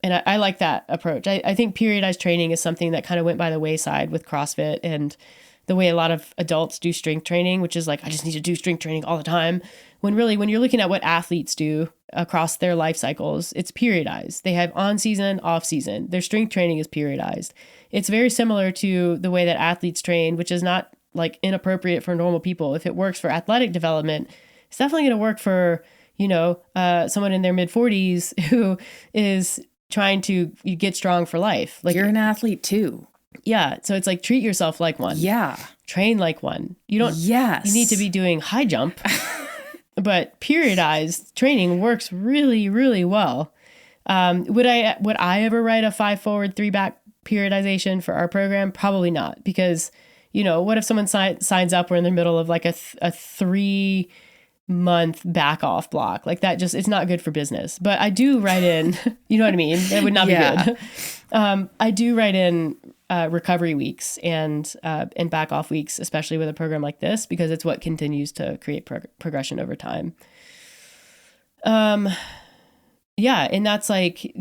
And I like that approach. I think periodized training is something that kind of went by the wayside with CrossFit and the way a lot of adults do strength training, which is like, I just need to do strength training all the time. When really, when you're looking at what athletes do across their life cycles, it's periodized. They have on season, off season. Their strength training is periodized. It's very similar to the way that athletes train, which is not like inappropriate for normal people. If it works for athletic development, it's definitely going to work for, someone in their mid 40s who is trying to get strong for life. Like, you're an athlete too. Yeah. So it's like, treat yourself like one. Yeah. Train like one. You don't, yes. You need to be doing high jump, but periodized training works really, really well. Would I ever write a 5 forward, 3 back periodization for our program? Probably not, because, what if someone signs up, we're in the middle of like a 3-month back off block, like that, just, it's not good for business. But I do write in, you know what I mean? It would not be good. I do write in recovery weeks and back off weeks, especially with a program like this, because it's what continues to create progression over time. And that's like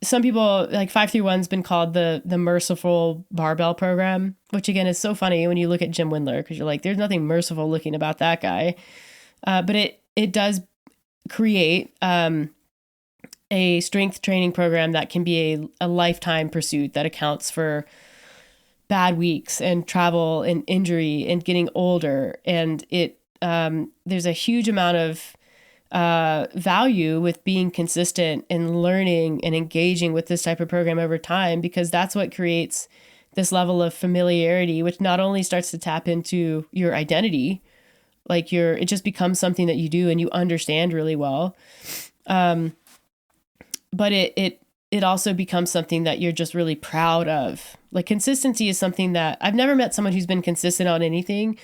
some people, like 5-3-1's been called the merciful barbell program, which again is so funny when you look at Jim Wendler, because you're like, there's nothing merciful looking about that guy. But it does create a strength training program that can be a lifetime pursuit that accounts for bad weeks and travel and injury and getting older. And there's a huge amount of value with being consistent and learning and engaging with this type of program over time, because that's what creates this level of familiarity, which not only starts to tap into your identity, like it just becomes something that you do and you understand really well. But it also becomes something that you're just really proud of. Like, consistency is something that I've never met someone who's been consistent on anything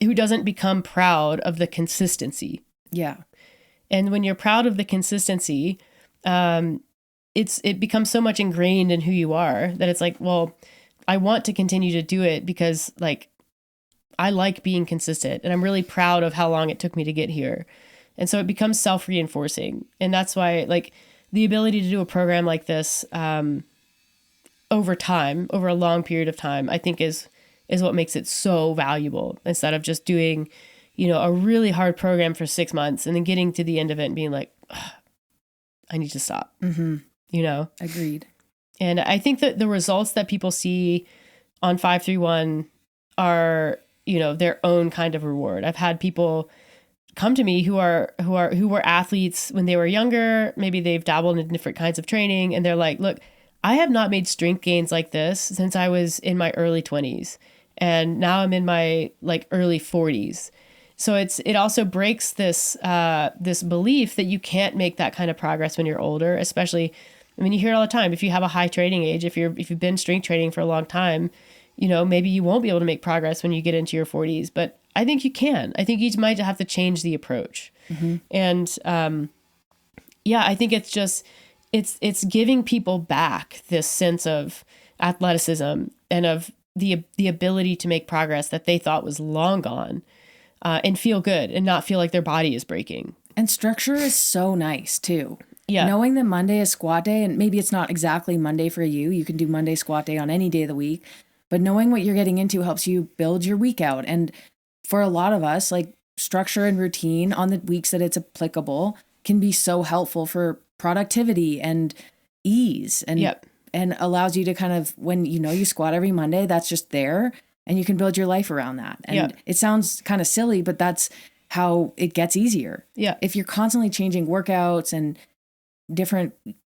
who doesn't become proud of the consistency. Yeah. And when you're proud of the consistency, it becomes so much ingrained in who you are that it's like, well, I want to continue to do it because, like, I like being consistent and I'm really proud of how long it took me to get here. And so it becomes self-reinforcing. And that's why, like, the ability to do a program like this over time, over a long period of time, I think is what makes it so valuable, instead of just doing, a really hard program for 6 months and then getting to the end of it and being like, I need to stop. Mm-hmm. Agreed. And I think that the results that people see on 5-3-1 are, their own kind of reward. I've had people come to me who were athletes when they were younger. Maybe they've dabbled in different kinds of training, and they're like, look, I have not made strength gains like this since I was in my early 20s. And now I'm in my like early 40s. So it also breaks this this belief that you can't make that kind of progress when you're older, especially, I mean, you hear it all the time. If you have a high training age, if you've been strength training for a long time, you know, maybe you won't be able to make progress when you get into your 40s, but I think you can. I think you might have to change the approach. And yeah, I think it's just, it's giving people back this sense of athleticism and of the ability to make progress that they thought was long gone, and feel good and not feel like their body is breaking. And structure is so nice too. Yeah. Knowing that Monday is squat day, and maybe it's not exactly Monday for you. You can do Monday squat day on any day of the week, but knowing what you're getting into helps you build your week out. And for a lot of us, like, structure and routine on the weeks that it's applicable can be so helpful for productivity and ease, and and allows you to kind of, when you know you squat every Monday, that's just there, and you can build your life around that. And it sounds kind of silly, but that's how it gets easier. Yeah. If you're constantly changing workouts and different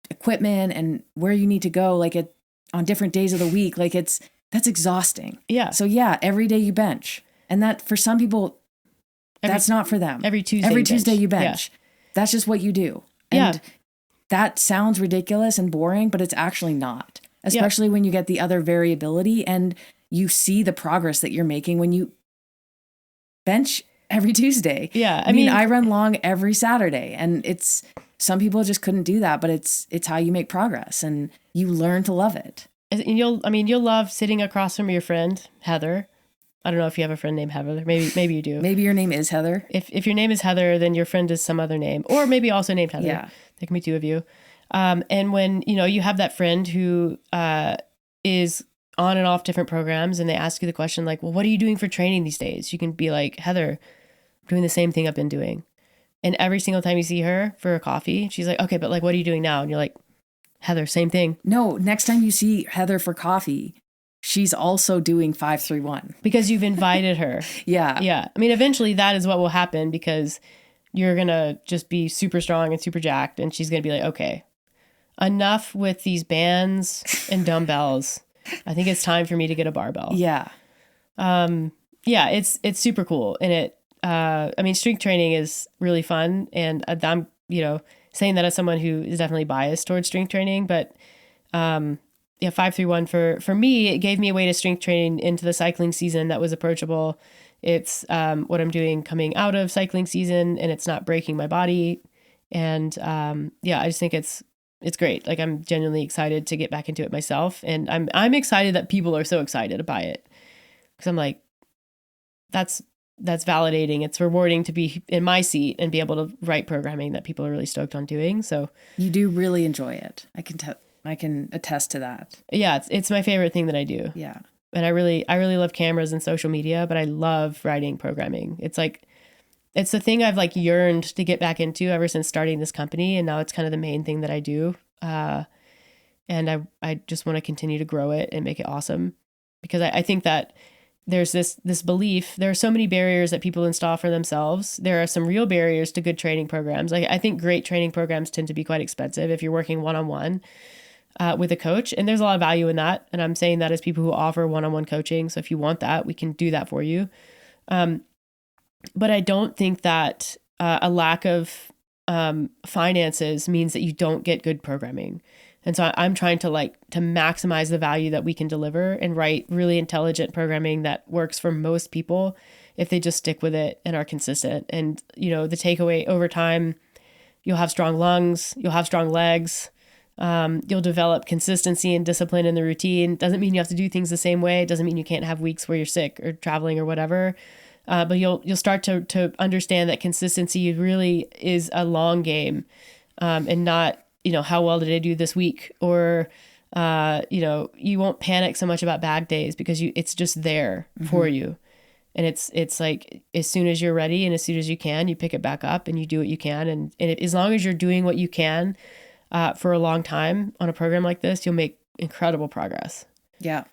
equipment and where you need to go, like it on different days of the week, like that's exhausting. Yeah. So yeah, every day you bench. And that, for some people, that's not for them. Every Tuesday you bench. Yeah. That's just what you do. And that sounds ridiculous and boring, but it's actually not. Especially when you get the other variability and you see the progress that you're making when you bench every Tuesday. Yeah. I mean, I run long every Saturday, and it's, some people just couldn't do that, but it's how you make progress, and you learn to love it. And you'll love sitting across from your friend, Heather. I don't know if you have a friend named Heather. Maybe you do. Maybe your name is Heather. If your name is Heather, then your friend is some other name, or maybe also named Heather. Yeah. There can be two of you. And when, you know, you have that friend who is on and off different programs, and they ask you the question like, well, what are you doing for training these days? You can be like, Heather, I'm doing the same thing I've been doing. And every single time you see her for a coffee, she's like, okay, but like, what are you doing now? And you're like, Heather, same thing. No, next time you see Heather for coffee, she's also doing 5-3-1. Because you've invited her. Yeah. Yeah. I mean, eventually that is what will happen, because you're going to just be super strong and super jacked. And she's going to be like, okay, enough with these bands and dumbbells. I think it's time for me to get a barbell. Yeah. Yeah, it's super cool. And it, I mean, strength training is really fun. And I'm, you know, saying that as someone who is definitely biased towards strength training, but, yeah, 5-3-1 for me, it gave me a way to strength train into the cycling season that was approachable. It's, what I'm doing coming out of cycling season, and it's not breaking my body. And, yeah, I just think it's great. Like, I'm genuinely excited to get back into it myself. And I'm excited that people are so excited by it, because I'm like, that's validating. It's rewarding to be in my seat and be able to write programming that people are really stoked on doing. So you do really enjoy it. I can attest to that. Yeah. It's my favorite thing that I do. Yeah. And I really love cameras and social media, but I love writing programming. It's like, it's the thing I've like yearned to get back into ever since starting this company. And now it's kind of the main thing that I do. And I just want to continue to grow it and make it awesome, because I think that there's this belief, there are so many barriers that people install for themselves. There are some real barriers to good training programs. Like, I think great training programs tend to be quite expensive if you're working one-on-one with a coach. And there's a lot of value in that. And I'm saying that as people who offer one-on-one coaching. So if you want that, we can do that for you. But I don't think that a lack of finances means that you don't get good programming. And so I'm trying to maximize the value that we can deliver and write really intelligent programming that works for most people if they just stick with it and are consistent. And, you know, the takeaway over time, you'll have strong lungs, you'll have strong legs, you'll develop consistency and discipline in the routine. Doesn't mean you have to do things the same way. It doesn't mean you can't have weeks where you're sick or traveling or whatever. But you'll start to understand that consistency really is a long game, and not, you know, how well did I do this week? Or, you know, you won't panic so much about bad days, because it's just there for you. And it's like, as soon as you're ready and as soon as you can, you pick it back up and you do what you can. And as long as you're doing what you can for a long time on a program like this, you'll make incredible progress. Yeah.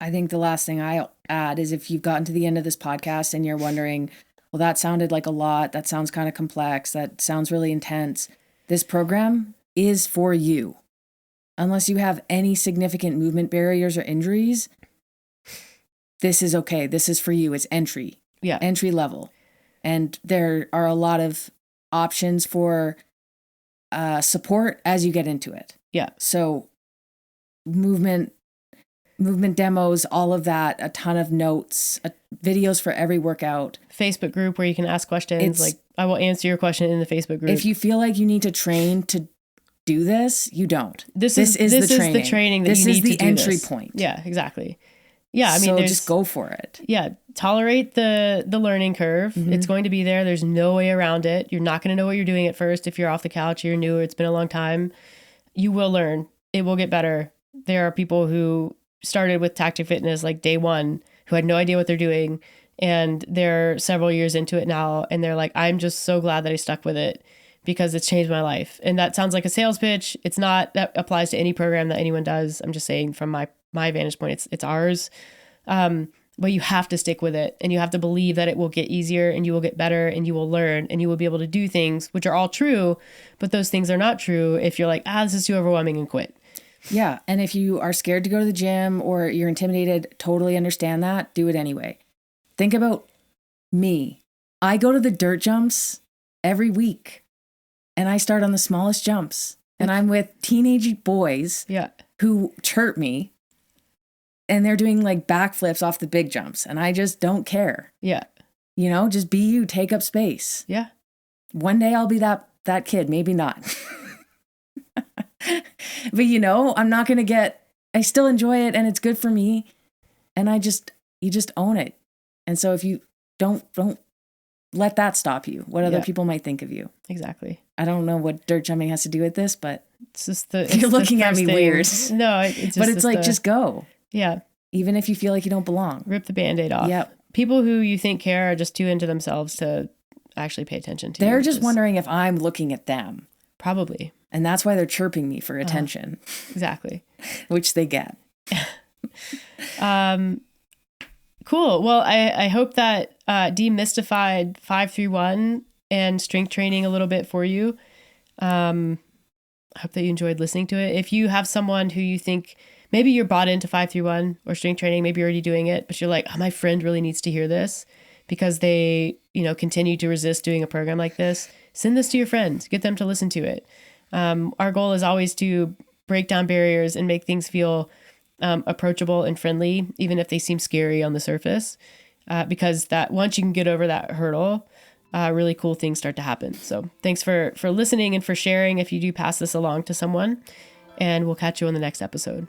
I think the last thing I'll add is, if you've gotten to the end of this podcast and you're wondering, well, that sounded like a lot, that sounds kind of complex, that sounds really intense, this program is for you. Unless you have any significant movement barriers or injuries, this is okay. This is for you. It's entry. Yeah. Entry level. And there are a lot of options for support as you get into it. Yeah. So movement demos, all of that, a ton of notes, videos for every workout. Facebook group where you can ask questions. Like, I will answer your question in the Facebook group. If you feel like you need to train to do this, you don't. This is the training that this you need is the to do entry this. point. Yeah, exactly. Yeah, I mean, so just go for it. Yeah, tolerate the learning curve. Mm-hmm. It's going to be there. There's no way around it. You're not going to know what you're doing at first if you're off the couch, you're new, it's been a long time. You will learn. It will get better. There are people who started with Tactic Fitness like day one who had no idea what they're doing, and they're several years into it now, and they're like, I'm just so glad that I stuck with it because it's changed my life. And that sounds like a sales pitch. It's not. That applies to any program that anyone does. I'm just saying from my vantage point, it's ours. But you have to stick with it, and you have to believe that it will get easier, and you will get better, and you will learn, and you will be able to do things which are all true, but those things are not true if you're like, this is too overwhelming, and quit. Yeah. And if you are scared to go to the gym or you're intimidated, totally understand that. Do it anyway. Think about me. I go to the dirt jumps every week, and I start on the smallest jumps, and I'm with teenage boys who chirp me, and they're doing like backflips off the big jumps, and I just don't care. Yeah. You know, just be you, take up space. Yeah. One day I'll be that kid, maybe not. But you know, I'm not going to I still enjoy it, and it's good for me. And you just own it. And so if you don't let that stop you, what other people might think of you. Exactly. I don't know what dirt jumping has to do with this, but it's just you're looking at me weird. No, it's just, but it's like, just go. Yeah. Even if you feel like you don't belong. Rip the Band-Aid off. Yep. People who you think care are just too into themselves to actually pay attention to. They're just wondering if I'm looking at them. Probably. And that's why they're chirping me for attention. Exactly. Which they get. Cool. Well, I hope that demystified 5-3-1 and strength training a little bit for you. I hope that you enjoyed listening to it. If you have someone who you think maybe you're bought into 5-3-1 or strength training, maybe you're already doing it, but you're like, my friend really needs to hear this because they, continue to resist doing a program like this, send this to your friends, get them to listen to it. Our goal is always to break down barriers and make things feel approachable and friendly, even if they seem scary on the surface, because that once you can get over that hurdle, really cool things start to happen. So thanks for listening and for sharing if you do pass this along to someone, and we'll catch you on the next episode.